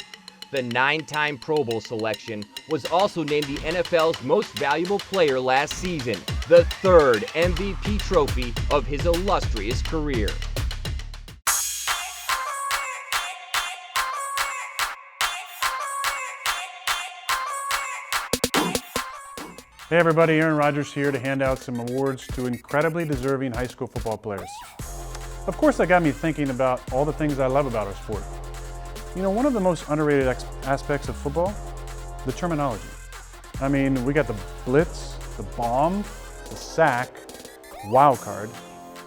Speaker 1: The 9-time Pro Bowl selection was also named the NFL's most valuable player last season, the third MVP trophy of his illustrious career.
Speaker 2: Hey everybody, Aaron Rodgers here to hand out some awards to incredibly deserving high school football players. Of course, that got me thinking about all the things I love about our sport. One of the most underrated aspects of football, the terminology. I mean, we got the blitz, the bomb, the sack, wild card.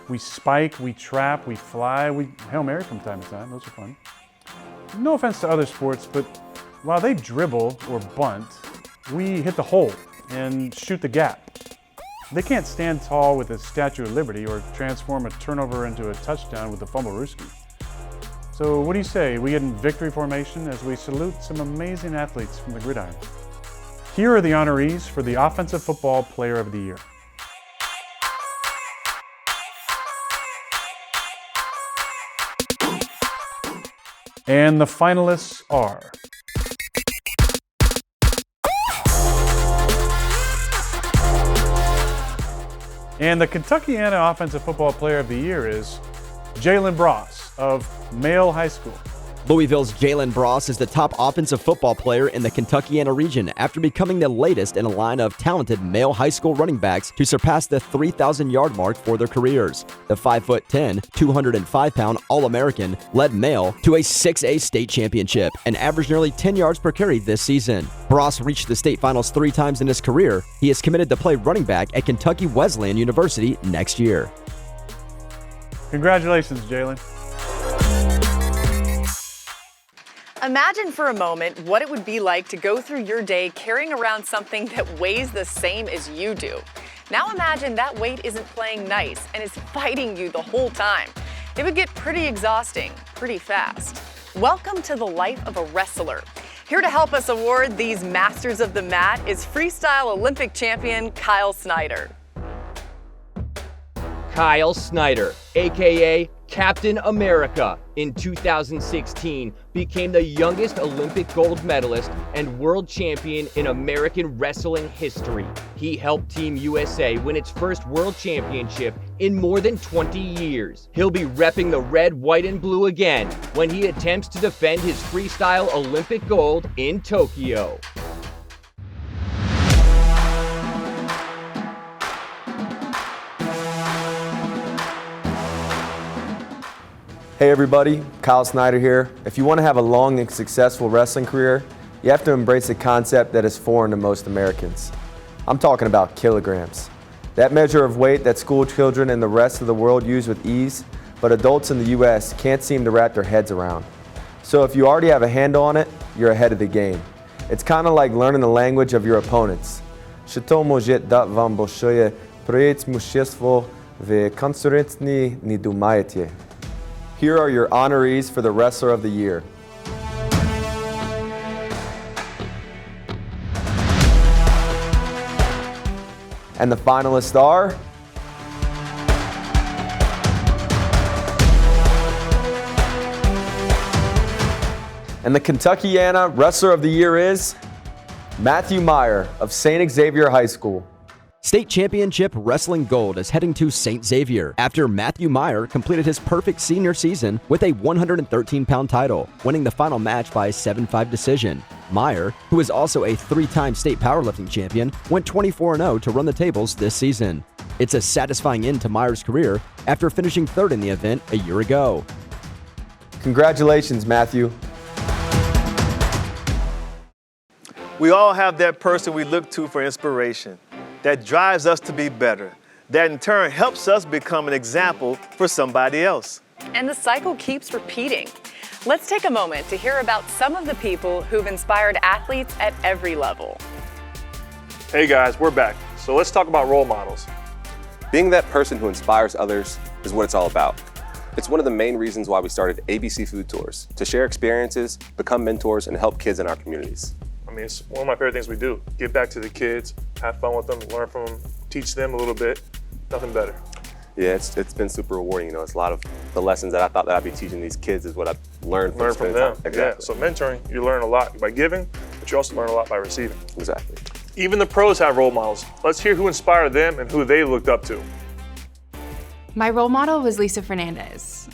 Speaker 2: We spike, we trap, we fly, we Hail Mary from time to time. Those are fun. No offense to other sports, but while they dribble or bunt, we hit the hole and shoot the gap. They can't stand tall with a Statue of Liberty or transform a turnover into a touchdown with a fumble-rooski. So what do you say? We get in victory formation as we salute some amazing athletes from the gridiron. Here are the honorees for the Offensive Football Player of the Year. And the finalists are and the Kentuckiana Offensive Football Player of the Year is Jalen Bross of Male High School.
Speaker 10: Louisville's Jalen Bross is the top offensive football player in the Kentuckiana region after becoming the latest in a line of talented male high school running backs to surpass the 3,000-yard mark for their careers. The 5'10", 205-pound All-American led Male to a 6A state championship and averaged nearly 10 yards per carry this season. Bross reached the state finals 3 times in his career. He is committed to play running back at Kentucky Wesleyan University next year.
Speaker 2: Congratulations, Jalen.
Speaker 4: Imagine for a moment what it would be like to go through your day carrying around something that weighs the same as you do. Now imagine that weight isn't playing nice and is fighting you the whole time. It would get pretty exhausting, pretty fast. Welcome to the life of a wrestler. Here to help us award these masters of the mat is freestyle Olympic champion Kyle Snyder.
Speaker 1: Kyle Snyder, aka Captain America in 2016 became the youngest Olympic gold medalist and world champion in American wrestling history. He helped Team USA win its first world championship in more than 20 years. He'll be repping the red, white, and blue again when he attempts to defend his freestyle Olympic gold in Tokyo.
Speaker 14: Hey everybody, Kyle Snyder here. If you want to have a long and successful wrestling career, you have to embrace a concept that is foreign to most Americans. I'm talking about kilograms. That measure of weight that school children and the rest of the world use with ease, but adults in the US can't seem to wrap their heads around. So if you already have a handle on it, you're ahead of the game. It's kind of like learning the language of your opponents. Що може дати вам більше проєкт мужество в конкуренції не думаєте. Here are your honorees for the Wrestler of the Year. And the finalists are... And the Kentuckiana Wrestler of the Year is Matthew Meyer of St. Xavier High School.
Speaker 10: State Championship Wrestling Gold is heading to St. Xavier after Matthew Meyer completed his perfect senior season with a 113-pound title, winning the final match by a 7-5 decision. Meyer, who is also a 3-time state powerlifting champion, went 24-0 to run the tables this season. It's a satisfying end to Meyer's career after finishing third in the event a year ago.
Speaker 14: Congratulations, Matthew.
Speaker 5: We all have that person we look to for inspiration, that drives us to be better, that in turn helps us become an example for somebody else.
Speaker 4: And the cycle keeps repeating. Let's take a moment to hear about some of the people who've inspired athletes at every level.
Speaker 15: Hey guys, we're back. So let's talk about role models.
Speaker 8: Being that person who inspires others is what it's all about. It's one of the main reasons why we started ABC Food Tours, to share experiences, become mentors, and help kids in our communities.
Speaker 15: I mean, it's one of my favorite things we do. Give back to the kids, have fun with them, learn from them, teach them a little bit. Nothing better.
Speaker 8: Yeah, it's been super rewarding. You know, it's a lot of the lessons that I thought that I'd be teaching these kids is what I've learned from
Speaker 15: them.
Speaker 8: Exactly.
Speaker 15: Yeah, so mentoring, you learn a lot by giving, but you also learn a lot by receiving.
Speaker 8: Exactly.
Speaker 15: Even the pros have role models. Let's hear who inspired them and who they looked up to.
Speaker 17: My role model was Lisa Fernandez.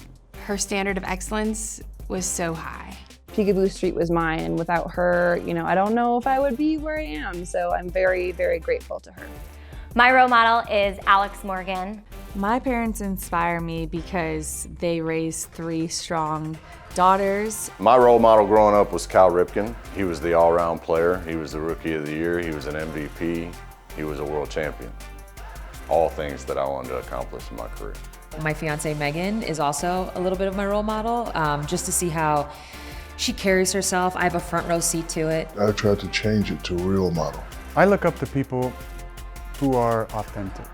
Speaker 17: Her standard of excellence was so high.
Speaker 16: Peekaboo Street was mine, and without her, you know, I don't know if I would be where I am, so I'm very, very grateful to her.
Speaker 19: My role model is Alex Morgan.
Speaker 3: My parents inspire me because they raised 3 strong daughters.
Speaker 23: My role model growing up was Cal Ripken. He was the all-around player. He was the Rookie of the Year. He was an MVP. He was a world champion. All things that I wanted to accomplish in my career.
Speaker 18: My fiance Megan is also a little bit of my role model, just to see how she carries herself. I have a front row seat to it.
Speaker 25: I tried to change it to a real model.
Speaker 2: I look up to people who are authentic.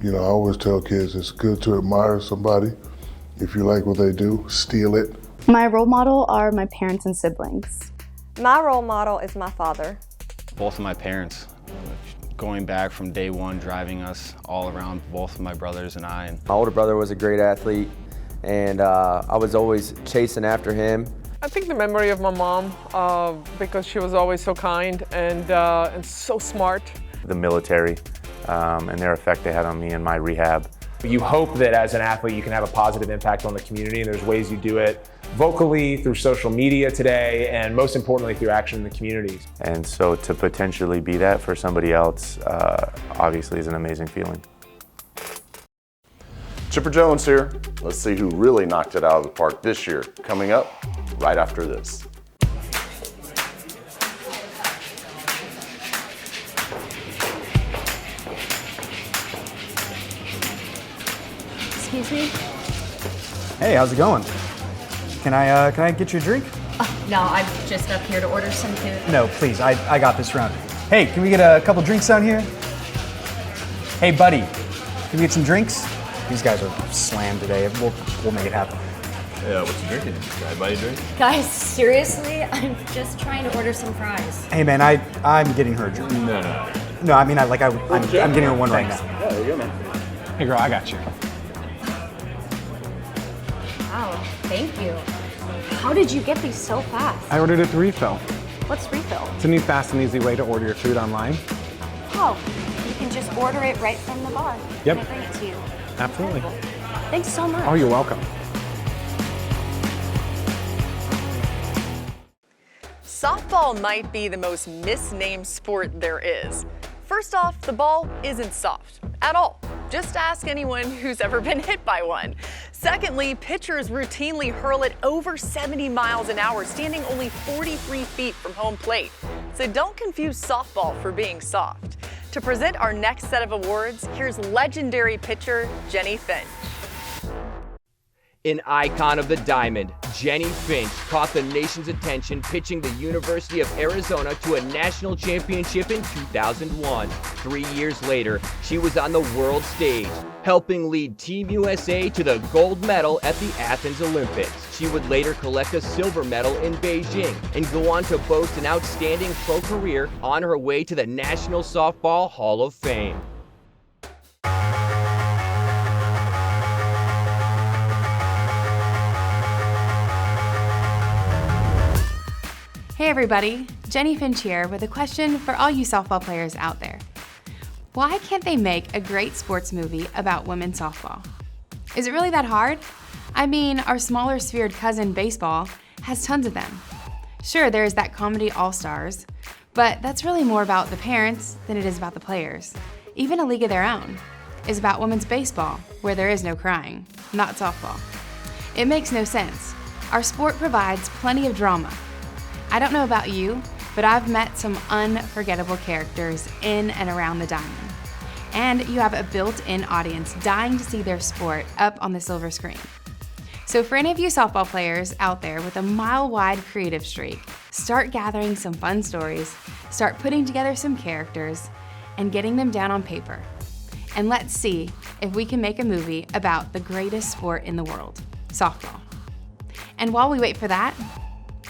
Speaker 25: You know, I always tell kids it's good to admire somebody. If you like what they do, steal it.
Speaker 21: My role model are my parents and siblings.
Speaker 12: My role model is my father.
Speaker 7: Both of my parents, going back from day one, driving us all around, both of my brothers and I.
Speaker 14: My older brother was a great athlete, and I was always chasing after him.
Speaker 26: I think the memory of my mom, because she was always so kind and so smart.
Speaker 27: The military and their effect they had on me in my rehab.
Speaker 28: You hope that as an athlete you can have a positive impact on the community, and there's ways you do it vocally, through social media today, and most importantly through action in the communities.
Speaker 27: And so to potentially be that for somebody else obviously is an amazing feeling.
Speaker 23: Chipper Jones here. Let's see who really knocked it out of the park this year. Coming up right after this.
Speaker 29: Excuse me?
Speaker 30: Hey, how's it going? Can I get you a drink?
Speaker 29: No, I'm just up here to order some food.
Speaker 30: No, please, I got this round. Hey, can we get a couple drinks down here? Hey, buddy, can we get some drinks? These guys are slammed today. We'll make it happen.
Speaker 31: Yeah, what you drinking? Can I buy you a drink?
Speaker 29: Guys, seriously? I'm just trying to order some fries.
Speaker 30: Hey, man, I'm getting her a drink.
Speaker 31: No.
Speaker 30: No, I mean, I'm getting her one right now.
Speaker 31: Yeah, there you go, man.
Speaker 30: Hey, girl, I got you.
Speaker 29: Wow, thank you. How did you get these so fast?
Speaker 1: I ordered it to Refill.
Speaker 29: What's Refill?
Speaker 1: It's a new fast and easy way to order your food online.
Speaker 29: Oh, you can just order it right from the bar.
Speaker 1: Yep.
Speaker 29: And they bring it to you.
Speaker 1: Absolutely.
Speaker 29: Thanks so much.
Speaker 1: Oh, you're welcome.
Speaker 4: Softball might be the most misnamed sport there is. First off, the ball isn't soft at all. Just ask anyone who's ever been hit by one. Secondly, pitchers routinely hurl it over 70 miles an hour, standing only 43 feet from home plate. So don't confuse softball for being soft. To present our next set of awards, here's legendary pitcher Jennie Finch.
Speaker 5: An icon of the diamond, Jennie Finch caught the nation's attention pitching the University of Arizona to a national championship in 2001. 3 years later, she was on the world stage, helping lead Team USA to the gold medal at the Athens Olympics. She would later collect a silver medal in Beijing and go on to boast an outstanding pro career on her way to the National Softball Hall of Fame.
Speaker 17: Hey everybody, Jennie Finch here with a question for all you softball players out there. Why can't they make a great sports movie about women's softball? Is it really that hard? I mean, our smaller sphered cousin baseball has tons of them. Sure, there's that comedy All-Stars, but that's really more about the parents than it is about the players. Even A League of Their Own is about women's baseball, where there is no crying, not softball. It makes no sense. Our sport provides plenty of drama. I don't know about you, but I've met some unforgettable characters in and around the diamond. And you have a built-in audience dying to see their sport up on the silver screen. So for any of you softball players out there with a mile-wide creative streak, start gathering some fun stories, start putting together some characters, and getting them down on paper. And let's see if we can make a movie about the greatest sport in the world, softball. And while we wait for that,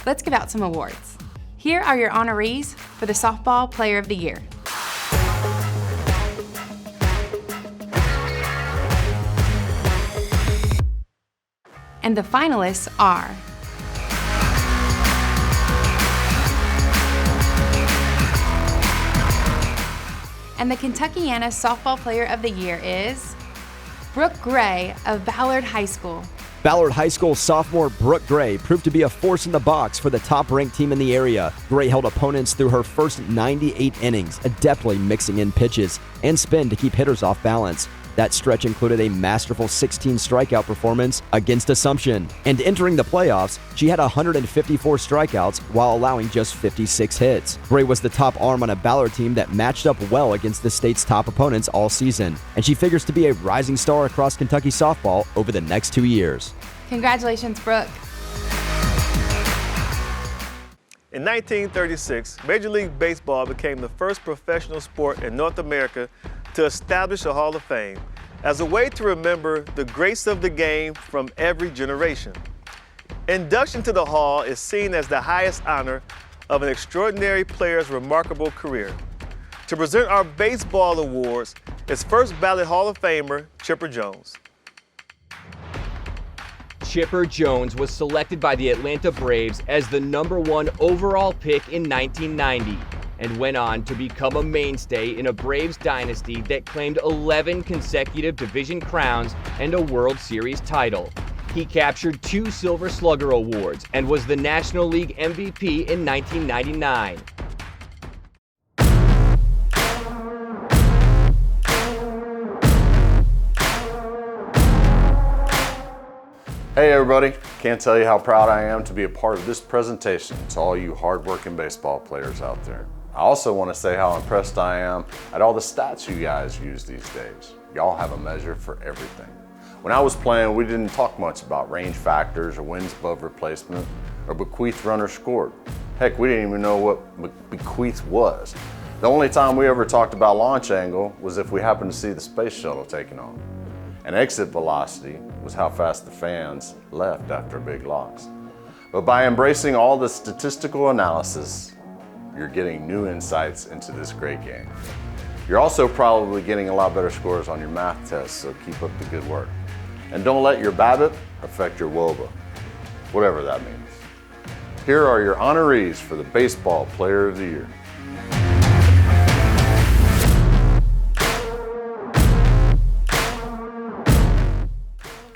Speaker 17: let's give out some awards. Here are your honorees for the Softball Player of the Year. And the finalists are and the Kentuckiana Softball Player of the Year is Brooke Gray of Ballard High School.
Speaker 6: Ballard High School sophomore Brooke Gray proved to be a force in the box for the top-ranked team in the area. Gray held opponents through her first 98 innings, adeptly mixing in pitches and spin to keep hitters off balance. That stretch included a masterful 16 strikeout performance against Assumption. And entering the playoffs, she had 154 strikeouts while allowing just 56 hits. Gray was the top arm on a Ballard team that matched up well against the state's top opponents all season. And she figures to be a rising star across Kentucky softball over the next 2 years.
Speaker 17: Congratulations, Brooke.
Speaker 9: In 1936, Major League Baseball became the first professional sport in North America to establish a Hall of Fame as a way to remember the greats of the game from every generation. Induction to the Hall is seen as the highest honor of an extraordinary player's remarkable career. To present our baseball awards is first ballot Hall of Famer Chipper Jones.
Speaker 5: Chipper Jones was selected by the Atlanta Braves as the #1 overall pick in 1990 and went on to become a mainstay in a Braves dynasty that claimed 11 consecutive division crowns and a World Series title. He captured 2 Silver Slugger awards and was the National League MVP in 1999.
Speaker 23: Hey everybody, can't tell you how proud I am to be a part of this presentation to all you hardworking baseball players out there. I also want to say how impressed I am at all the stats you guys use these days. Y'all have a measure for everything. When I was playing, we didn't talk much about range factors or wins above replacement or bequeathed runners scored. Heck, we didn't even know what bequeath was. The only time we ever talked about launch angle was if we happened to see the space shuttle taking off. And exit velocity was how fast the fans left after big loss. But by embracing all the statistical analysis, you're getting new insights into this great game. You're also probably getting a lot better scores on your math tests, so keep up the good work. And don't let your BABIP affect your WOBA, whatever that means. Here are your honorees for the Baseball Player of the Year.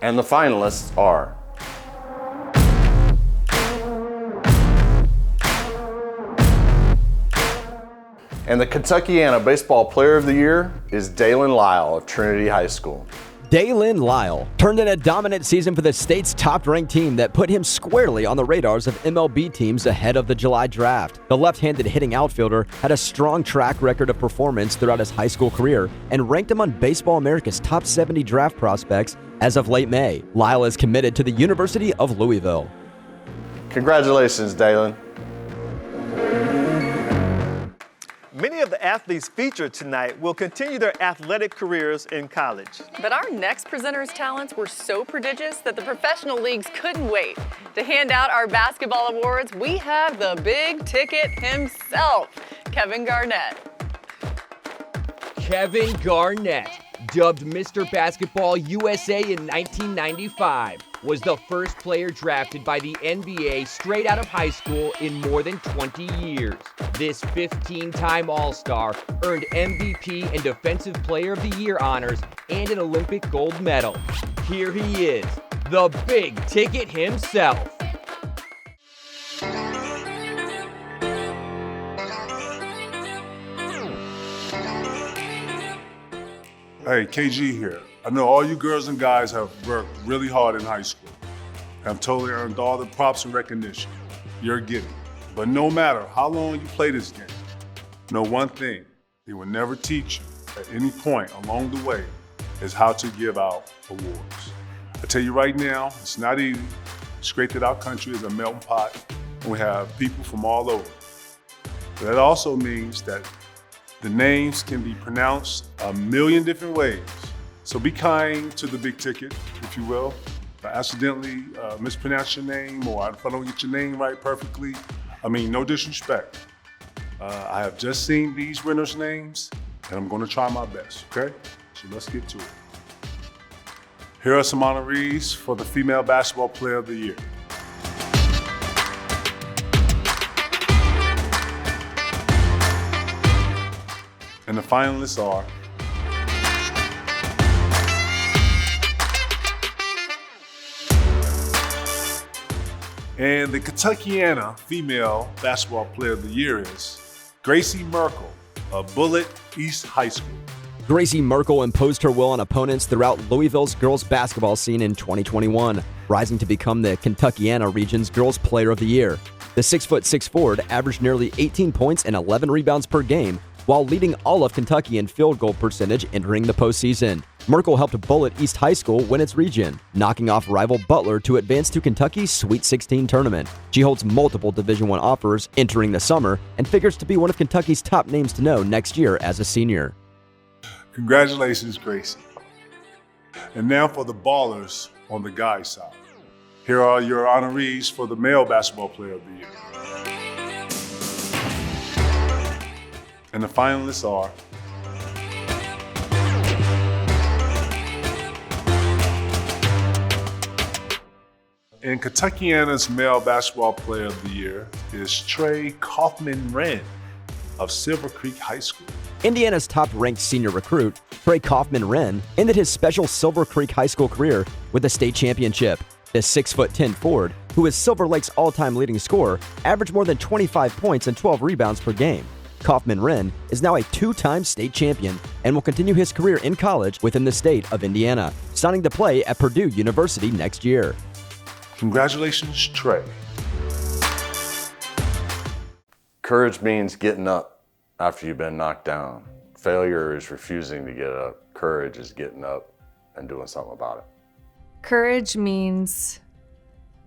Speaker 23: And the finalists are and the Kentuckiana Baseball Player of the Year is Dalen Lyle of Trinity High School.
Speaker 6: Dalen Lyle turned in a dominant season for the state's top-ranked team that put him squarely on the radars of MLB teams ahead of the July draft. The left-handed hitting outfielder had a strong track record of performance throughout his high school career and ranked him on Baseball America's top 70 draft prospects as of late May. Lyle is committed to the University of Louisville.
Speaker 23: Congratulations, Dalen.
Speaker 9: Many of the athletes featured tonight will continue their athletic careers in college.
Speaker 4: But our next presenter's talents were so prodigious that the professional leagues couldn't wait. To hand out our basketball awards, we have the big ticket himself, Kevin Garnett.
Speaker 5: Kevin Garnett, dubbed Mr. Basketball USA in 1995, was the first player drafted by the NBA straight out of high school in more than 20 years. This 15-time All-Star earned MVP and Defensive Player of the Year honors and an Olympic gold medal. Here he is, the big ticket himself.
Speaker 3: Hey, KG here. I know all you girls and guys have worked really hard in high school. Have totally earned all the props and recognition you're getting. But no matter how long you play this game, know one thing, they will never teach you at any point along the way is how to give out awards. I tell you right now, it's not easy. It's great that our country is a melting pot and we have people from all over. But that also means that the names can be pronounced a million different ways. So be kind to the big ticket, if you will. If I accidentally mispronounce your name or if I don't get your name right perfectly, I mean, no disrespect. I have just seen these winners' names and I'm gonna try my best, okay? So let's get to it. Here are some honorees for the Female Basketball Player of the Year. And the finalists are and the Kentuckiana Female Basketball Player of the Year is Gracie Merkel of Bullitt East High School.
Speaker 6: Gracie Merkel imposed her will on opponents throughout Louisville's girls basketball scene in 2021, rising to become the Kentuckiana region's Girls Player of the Year. The 6'6" forward averaged nearly 18 points and 11 rebounds per game, while leading all of Kentucky in field goal percentage entering the postseason. Merkel helped Bullitt East High School win its region, knocking off rival Butler to advance to Kentucky's Sweet 16 tournament. She holds multiple Division I offers entering the summer and figures to be one of Kentucky's top names to know next year as a senior.
Speaker 3: Congratulations, Gracie. And now for the ballers on the guys' side. Here are your honorees for the Male Basketball Player of the Year. And the finalists are and Kentuckiana's Male Basketball Player of the Year is Trey Kaufman-Wren of Silver Creek High School.
Speaker 6: Indiana's top-ranked senior recruit, Trey Kaufman-Wren, ended his special Silver Creek High School career with a state championship. The 6'10" forward, who is Silver Lake's all-time leading scorer, averaged more than 25 points and 12 rebounds per game. Kaufman-Wren is now a two-time state champion and will continue his career in college within the state of Indiana, signing to play at Purdue University next year.
Speaker 3: Congratulations, Trey.
Speaker 23: Courage means getting up after you've been knocked down. Failure is refusing to get up. Courage is getting up and doing something about it.
Speaker 8: Courage means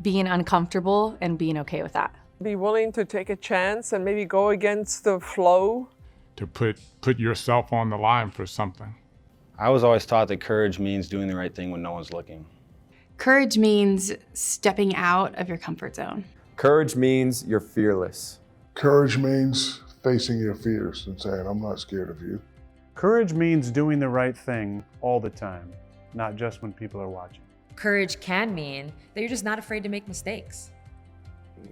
Speaker 8: being uncomfortable and being okay with that.
Speaker 26: Be willing to take a chance and maybe go against the flow.
Speaker 10: To put yourself on the line for something.
Speaker 7: I was always taught that courage means doing the right thing when no one's looking.
Speaker 17: Courage means stepping out of your comfort zone.
Speaker 14: Courage means you're fearless.
Speaker 25: Courage means facing your fears and saying, I'm not scared of you.
Speaker 2: Courage means doing the right thing all the time, not just when people are watching.
Speaker 11: courage can mean that you're just not afraid to make mistakes.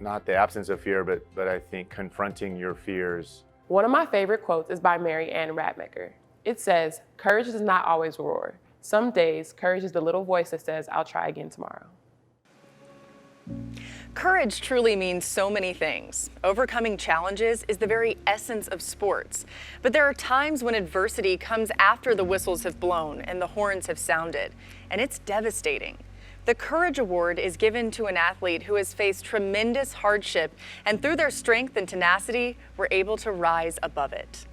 Speaker 27: Not the absence of fear, but I think confronting your fears.
Speaker 12: One of my favorite quotes is by Mary Ann Radmacher. It says, "Courage does not always roar. Some days, courage is the little voice that says, I'll try again tomorrow."
Speaker 4: Courage truly means so many things. Overcoming challenges is the very essence of sports. But there are times when adversity comes after the whistles have blown and the horns have sounded, and it's devastating. The Courage Award is given to an athlete who has faced tremendous hardship, and through their strength and tenacity, were able to rise above it.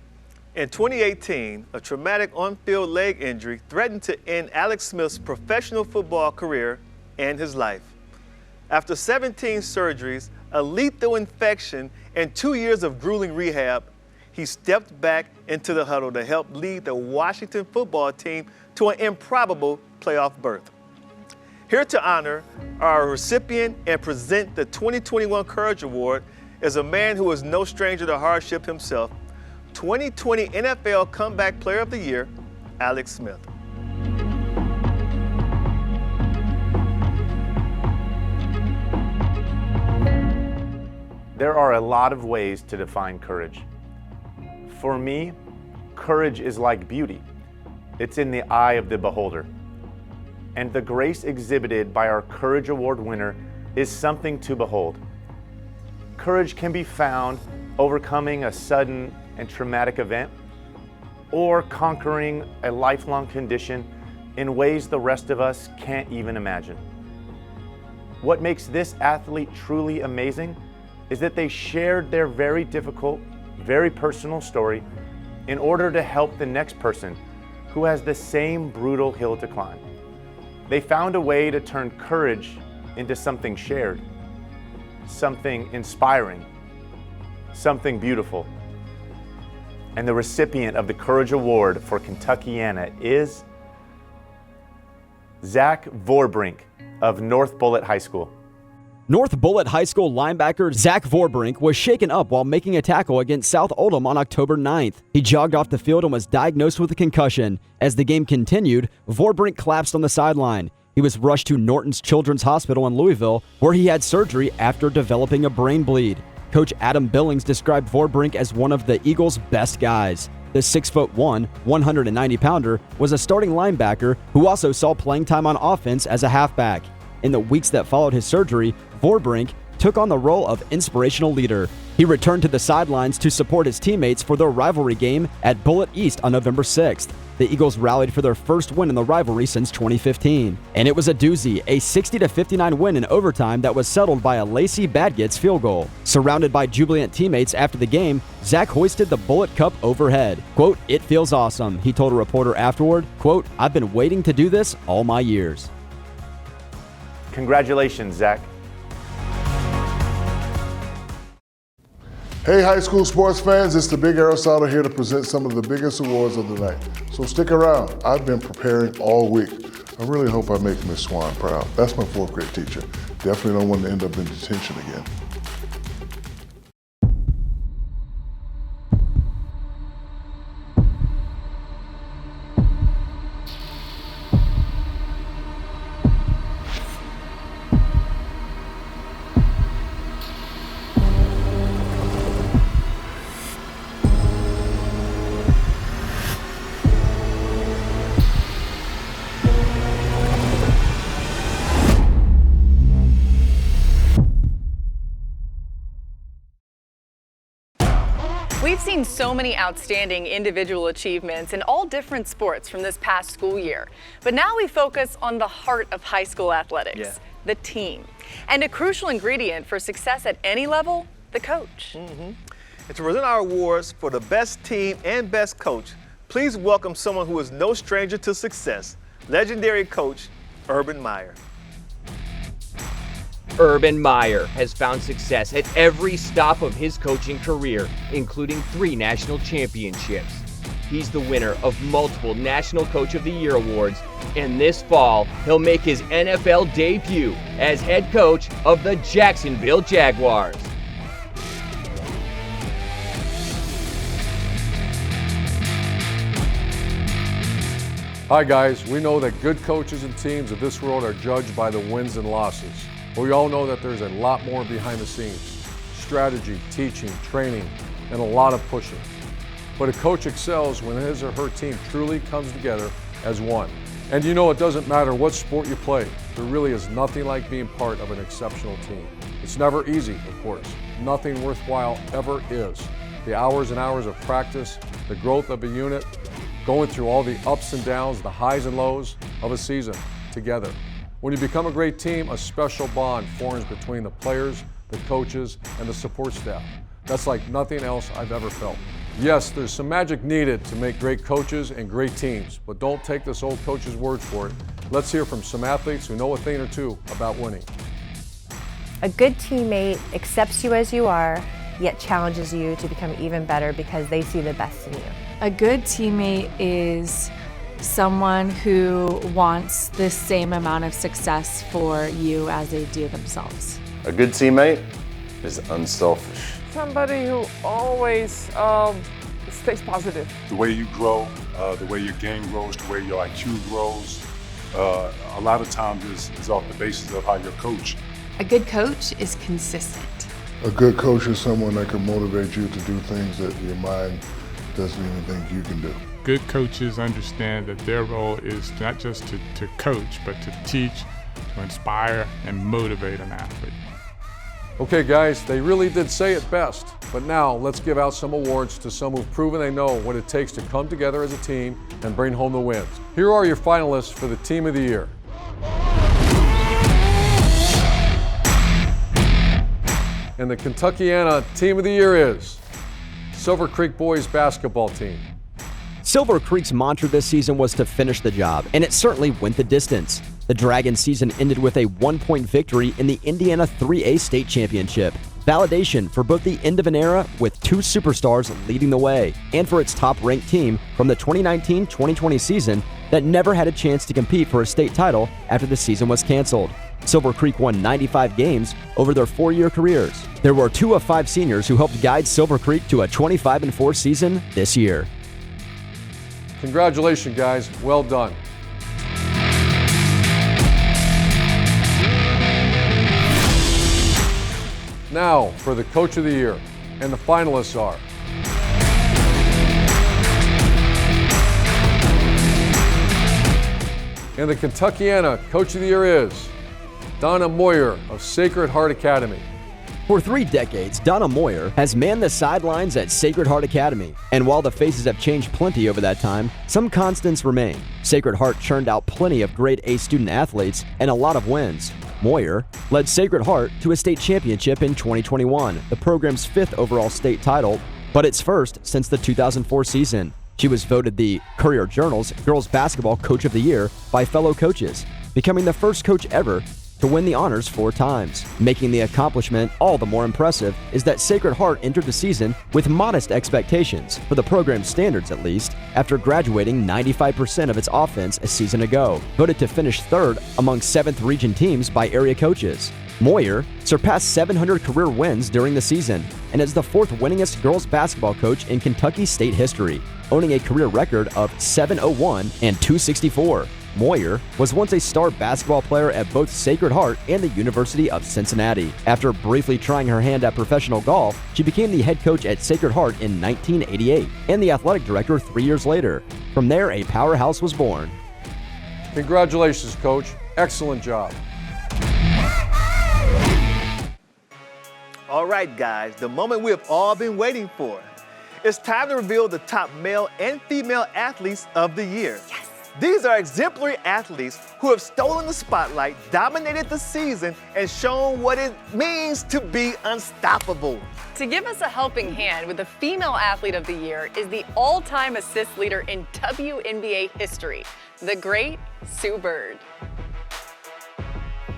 Speaker 9: In 2018, a traumatic on-field leg injury threatened to end Alex Smith's professional football career and his life. After 17 surgeries, a lethal infection, and 2 years of grueling rehab, he stepped back into the huddle to help lead the Washington football team to an improbable playoff berth. Here to honor our recipient and present the 2021 Courage Award is a man who is no stranger to hardship himself, 2020 NFL Comeback Player of the Year, Alex Smith.
Speaker 27: There are a lot of ways to define courage. For me, courage is like beauty. It's in the eye of the beholder. And the grace exhibited by our Courage Award winner is something to behold. Courage can be found overcoming a sudden and traumatic event, or conquering a lifelong condition in ways the rest of us can't even imagine. What makes this athlete truly amazing is that they shared their very difficult, very personal story in order to help the next person who has the same brutal hill to climb. They found a way to turn courage into something shared, something inspiring, something beautiful. And the recipient of the Courage Award for Kentuckiana is Zach Vorbrink of North Bullitt High School.
Speaker 6: North Bullitt High School linebacker Zach Vorbrink was shaken up while making a tackle against South Oldham on October 9th. He jogged off the field and was diagnosed with a concussion. As the game continued, Vorbrink collapsed on the sideline. He was rushed to Norton's Children's Hospital in Louisville, where he had surgery after developing a brain bleed. Coach Adam Billings described Vorbrink as one of the Eagles' best guys. The 6'1", 190-pounder was a starting linebacker who also saw playing time on offense as a halfback. In the weeks that followed his surgery, Vorbrink took on the role of inspirational leader. He returned to the sidelines to support his teammates for their rivalry game at Bullitt East on November 6th. The Eagles rallied for their first win in the rivalry since 2015. And it was a doozy, a 60-59 win in overtime that was settled by a Lacey Badgett's field goal. Surrounded by jubilant teammates after the game, Zach hoisted the Bullitt Cup overhead. Quote, "It feels awesome," he told a reporter afterward. Quote, "I've been waiting to do this all my years."
Speaker 27: Congratulations, Zach.
Speaker 25: Hey high school sports fans, it's the Big Aristotle here to present some of the biggest awards of the night. So stick around, I've been preparing all week. I really hope I make Miss Swan proud. That's my fourth grade teacher. Definitely don't want to end up in detention again.
Speaker 4: We've seen so many outstanding individual achievements in all different sports from this past school year. But now we focus on the heart of high school athletics, the team. And a crucial ingredient for success at any level, the coach.
Speaker 9: And to present our awards for the best team and best coach, please welcome someone who is no stranger to success, legendary coach Urban Meyer.
Speaker 5: Urban Meyer has found success at every stop of his coaching career, including 3 national championships. He's the winner of multiple National Coach of the Year awards, and this fall, he'll make his NFL debut as head coach of the Jacksonville Jaguars.
Speaker 13: Hi guys, we know that good coaches and teams of this world are judged by the wins and losses. But we all know that there's a lot more behind the scenes. Strategy, teaching, training, and a lot of pushing. But a coach excels when his or her team truly comes together as one. And you know, it doesn't matter what sport you play. There really is nothing like being part of an exceptional team. It's never easy, of course. Nothing worthwhile ever is. The hours and hours of practice, the growth of a unit, going through all the ups and downs, the highs and lows of a season together. When you become a great team, a special bond forms between the players, the coaches, and the support staff. That's like nothing else I've ever felt. Yes, there's some magic needed to make great coaches and great teams, but don't take this old coach's word for it. Let's hear from some athletes who know a thing or two about winning.
Speaker 15: A good teammate accepts you as you are, yet challenges you to become even better because they see the best in you.
Speaker 8: A good teammate is someone who wants the same amount of success for you as they do themselves.
Speaker 23: A good teammate is unselfish.
Speaker 26: Somebody who always stays positive.
Speaker 3: The way you grow, the way your game grows, the way your IQ grows, a lot of times is off the basis of how you're coached.
Speaker 17: A good coach is consistent.
Speaker 25: A good coach is someone that can motivate you to do things that your mind doesn't even think you can do.
Speaker 10: Good coaches understand that their role is not just to coach, but to teach, to inspire, and motivate an athlete.
Speaker 13: Okay guys, they really did say it best. But now let's give out some awards to some who've proven they know what it takes to come together as a team and bring home the wins. Here are your finalists for the Team of the Year. And the Kentuckiana Team of the Year is Silver Creek Boys Basketball Team.
Speaker 6: Silver Creek's mantra this season was to finish the job, and it certainly went the distance. The Dragon season ended with a 1-point victory in the Indiana 3A State Championship. Validation for both the end of an era with two superstars leading the way, and for its top-ranked team from the 2019-2020 season that never had a chance to compete for a state title after the season was canceled. Silver Creek won 95 games over their 4-year careers. There were 2 of 5 seniors who helped guide Silver Creek to a 25-4 season this year.
Speaker 13: Congratulations, guys. Well done. Now for the Coach of the Year, and the finalists are and the Kentuckiana Coach of the Year is Donna Meyer of Sacred Heart Academy.
Speaker 6: For 3 decades, Donna Meyer has manned the sidelines at Sacred Heart Academy. And while the faces have changed plenty over that time, some constants remain. Sacred Heart churned out plenty of grade A student athletes and a lot of wins. Meyer led Sacred Heart to a state championship in 2021, the program's 5th overall state title, but its first since the 2004 season. She was voted the Courier-Journal's Girls Basketball Coach of the Year by fellow coaches, becoming the first coach ever to win the honors 4 times. Making the accomplishment all the more impressive is that Sacred Heart entered the season with modest expectations, for the program's standards at least, after graduating 95% of its offense a season ago, voted to finish 3rd among 7th region teams by area coaches. Meyer surpassed 700 career wins during the season and is the 4th winningest girls basketball coach in Kentucky state history, owning a career record of 701 and 264. Meyer was once a star basketball player at both Sacred Heart and the University of Cincinnati. After briefly trying her hand at professional golf, she became the head coach at Sacred Heart in 1988 and the athletic director 3 years later. From there, a powerhouse was born.
Speaker 13: Congratulations, Coach. Excellent job.
Speaker 9: All right, guys, the moment we have all been waiting for. It's time to reveal the top male and female athletes of the year. Yes. These are exemplary athletes who have stolen the spotlight, dominated the season, and shown what it means to be unstoppable.
Speaker 4: To give us a helping hand with the Female Athlete of the Year is the all-time assist leader in WNBA history, the great Sue Bird.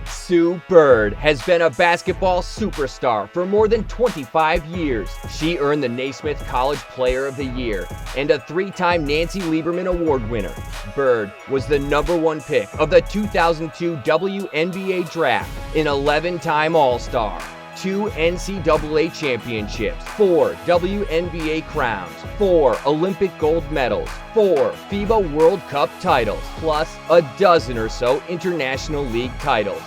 Speaker 5: Sue Bird has been a basketball superstar for more than 25 years. She earned the Naismith College Player of the Year and a 3-time Nancy Lieberman Award winner. Bird was the #1 pick of the 2002 WNBA draft, an 11-time All-Star. 2 NCAA championships, 4 WNBA crowns, 4 Olympic gold medals, 4 FIBA World Cup titles, plus a dozen or so International League titles.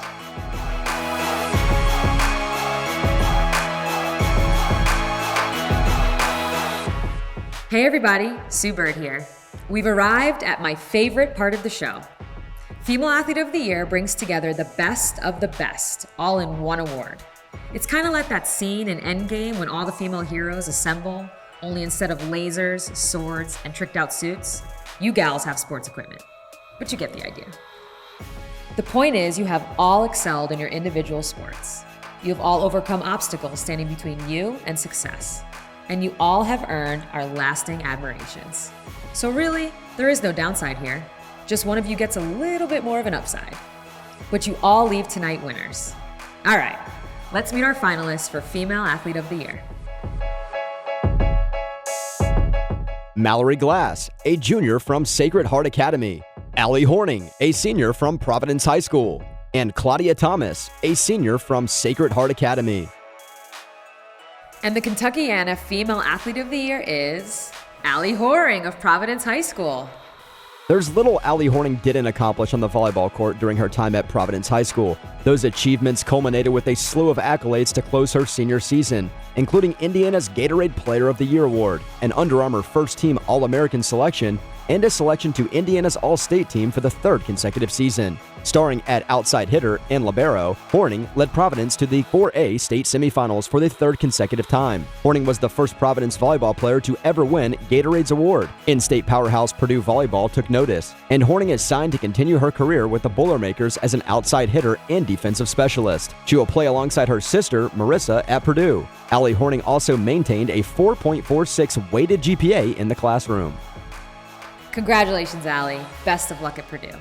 Speaker 11: Hey everybody, Sue Bird here. We've arrived at my favorite part of the show. Female Athlete of the Year brings together the best of the best, all in one award. It's kind of like that scene in Endgame when all the female heroes assemble, only instead of lasers, swords, and tricked out suits, you gals have sports equipment. But you get the idea. The point is, you have all excelled in your individual sports. You have all overcome obstacles standing between you and success. And you all have earned our lasting admirations. So really, there is no downside here. Just one of you gets a little bit more of an upside. But you all leave tonight winners. All right, let's meet our finalists for Female Athlete of the Year.
Speaker 6: Mallory Glass, a junior from Sacred Heart Academy. Allie Horning, a senior from Providence High School. And Claudia Thomas, a senior from Sacred Heart Academy.
Speaker 11: And the Kentuckiana Female Athlete of the Year is Allie Horning of Providence High School.
Speaker 6: There's little Allie Horning didn't accomplish on the volleyball court during her time at Providence High School. Those achievements culminated with a slew of accolades to close her senior season, including Indiana's Gatorade Player of the Year award, an Under Armour first-team All-American selection, and a selection to Indiana's All-State team for the third consecutive season. Starring at outside hitter and libero, Horning led Providence to the 4A state semifinals for the third consecutive time. Horning was the first Providence volleyball player to ever win Gatorade's award. In-state powerhouse Purdue Volleyball took notice, and Horning is signed to continue her career with the Boilermakers as an outside hitter and defensive specialist. She will play alongside her sister, Marissa, at Purdue. Allie Horning also maintained a 4.46 weighted GPA in the classroom.
Speaker 11: Congratulations, Allie. Best of luck at Purdue.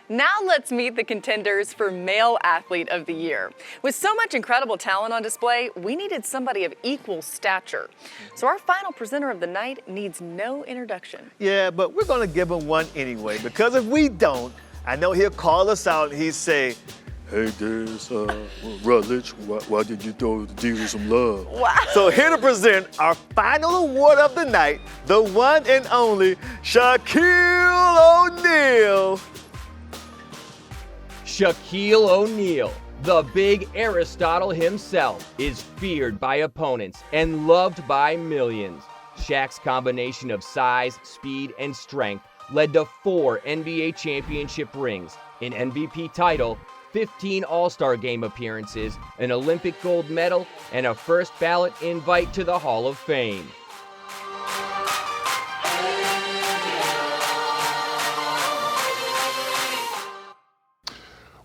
Speaker 4: Now let's meet the contenders for Male Athlete of the Year. With so much incredible talent on display, we needed somebody of equal stature. So our final presenter of the night needs no introduction.
Speaker 9: Yeah, but we're gonna give him one anyway, because if we don't, I know he'll call us out and he'll say, "Hey, there's Rutledge, why did you throw the Diesel some love?"
Speaker 4: Wow.
Speaker 9: So here to present our final award of the night, the one and only Shaquille O'Neal.
Speaker 5: Shaquille O'Neal, the big Aristotle himself, is feared by opponents and loved by millions. Shaq's combination of size, speed, and strength led to 4 NBA championship rings, an MVP title, 15 All-Star Game appearances, an Olympic gold medal, and a first ballot invite to the Hall of Fame.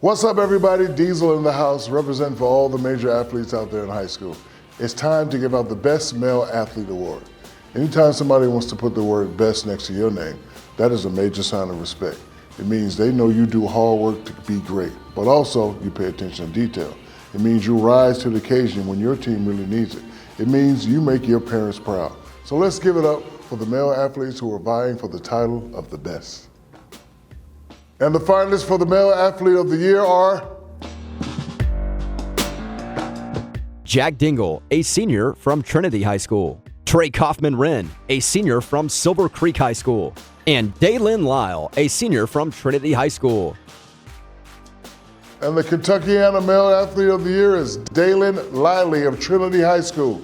Speaker 25: What's up, everybody? Diesel in the house, representing for all the major athletes out there in high school. It's time to give out the Best Male Athlete Award. Anytime somebody wants to put the word best next to your name, that is a major sign of respect. It means they know you do hard work to be great, but also you pay attention to detail. It means you rise to the occasion when your team really needs it. It means you make your parents proud. So let's give it up for the male athletes who are vying for the title of the best. And the finalists for the Male Athlete of the Year are
Speaker 6: Jack Dingle, a senior from Trinity High School. Trey Kaufman-Wren, a senior from Silver Creek High School. And Daylin Lyle, a senior from Trinity High School.
Speaker 25: And the Kentuckiana Male Athlete of the Year is Daylin Liley of Trinity High School.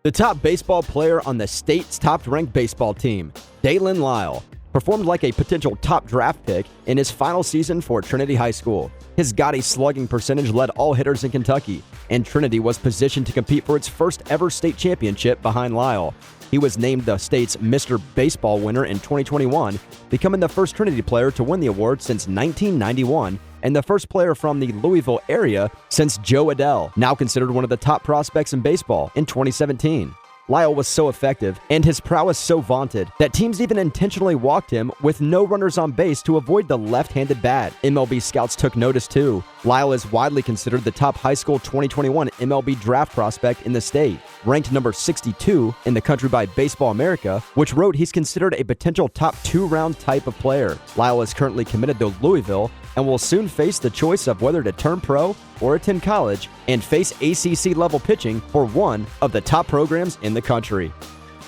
Speaker 6: The top baseball player on the state's top-ranked baseball team, Daylin Lyle, performed like a potential top draft pick in his final season for Trinity High School. His gaudy slugging percentage led all hitters in Kentucky, and Trinity was positioned to compete for its first ever state championship behind Lyle. He was named the state's Mr. Baseball winner in 2021, becoming the first Trinity player to win the award since 1991 and the first player from the Louisville area since Joe Adell, now considered one of the top prospects in baseball, in 2017. Lyle was so effective and his prowess so vaunted that teams even intentionally walked him with no runners on base to avoid the left-handed bat. MLB scouts took notice too. Lyle is widely considered the top high school 2021 MLB draft prospect in the state, ranked number 62 in the country by Baseball America, which wrote he's considered a potential top 2-round type of player. Lyle is currently committed to Louisville, and will soon face the choice of whether to turn pro or attend college and face ACC-level pitching for one of the top programs in the country.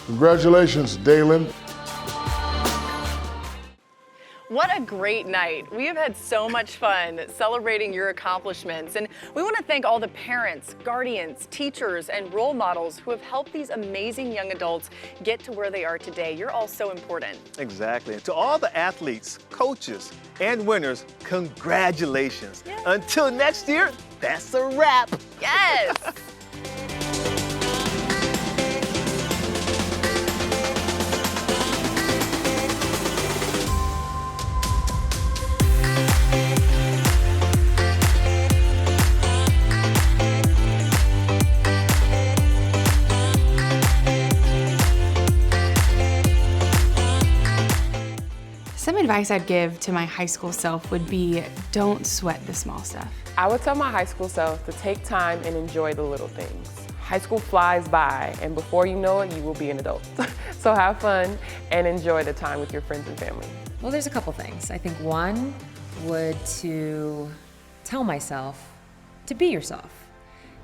Speaker 25: Congratulations, Dalen.
Speaker 4: What a great night. We have had so much fun celebrating your accomplishments, and we want to thank all the parents, guardians, teachers, and role models who have helped these amazing young adults get to where they are today. You're all so important.
Speaker 9: Exactly. And to all the athletes, coaches, and winners, congratulations.
Speaker 4: Yes.
Speaker 9: Until next year, that's a wrap.
Speaker 4: Yes.
Speaker 17: Some advice I'd give to my high school self would be don't sweat the small stuff.
Speaker 12: I would tell my high school self to take time and enjoy the little things. High school flies by, and before you know it, you will be an adult. So have fun and enjoy the time with your friends and family.
Speaker 11: Well, there's a couple things. I think one would to tell myself to be yourself.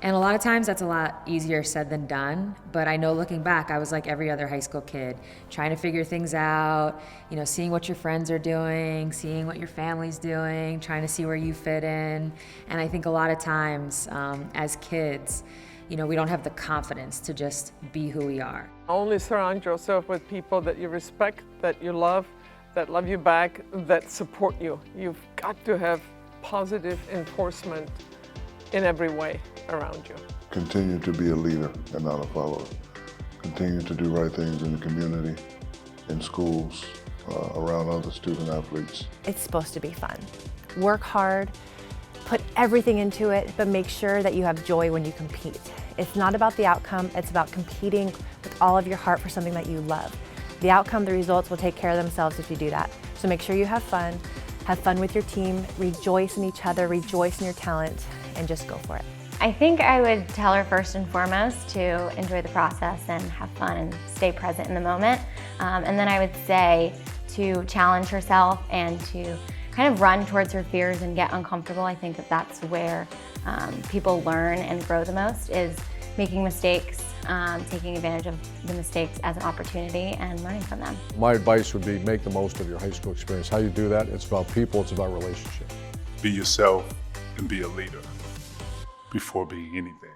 Speaker 11: And a lot of times that's a lot easier said than done, but I know looking back, I was like every other high school kid, trying to figure things out, you know, seeing what your friends are doing, seeing what your family's doing, trying to see where you fit in. And I think a lot of times as kids, you know, we don't have the confidence to just be who we are.
Speaker 26: Only surround yourself with people that you respect, that you love you back, that support you. You've got to have positive enforcement in every way around you.
Speaker 25: Continue to be a leader and not a follower. Continue to do right things in the community, in schools, around other student athletes.
Speaker 15: It's supposed to be fun. Work hard, put everything into it, but make sure that you have joy when you compete. It's not about the outcome, it's about competing with all of your heart for something that you love. The outcome, the results will take care of themselves if you do that. So make sure you have fun with your team, rejoice in each other, rejoice in your talent, and just go for it.
Speaker 16: I think I would tell her first and foremost to enjoy the process and have fun and stay present in the moment. And then I would say to challenge herself and to kind of run towards her fears and get uncomfortable. I think that that's where people learn and grow the most, is making mistakes, taking advantage of the mistakes as an opportunity and learning from them.
Speaker 13: My advice would be make the most of your high school experience. How you do that, it's about people, it's about relationships.
Speaker 3: Be yourself and be a leader before being anything.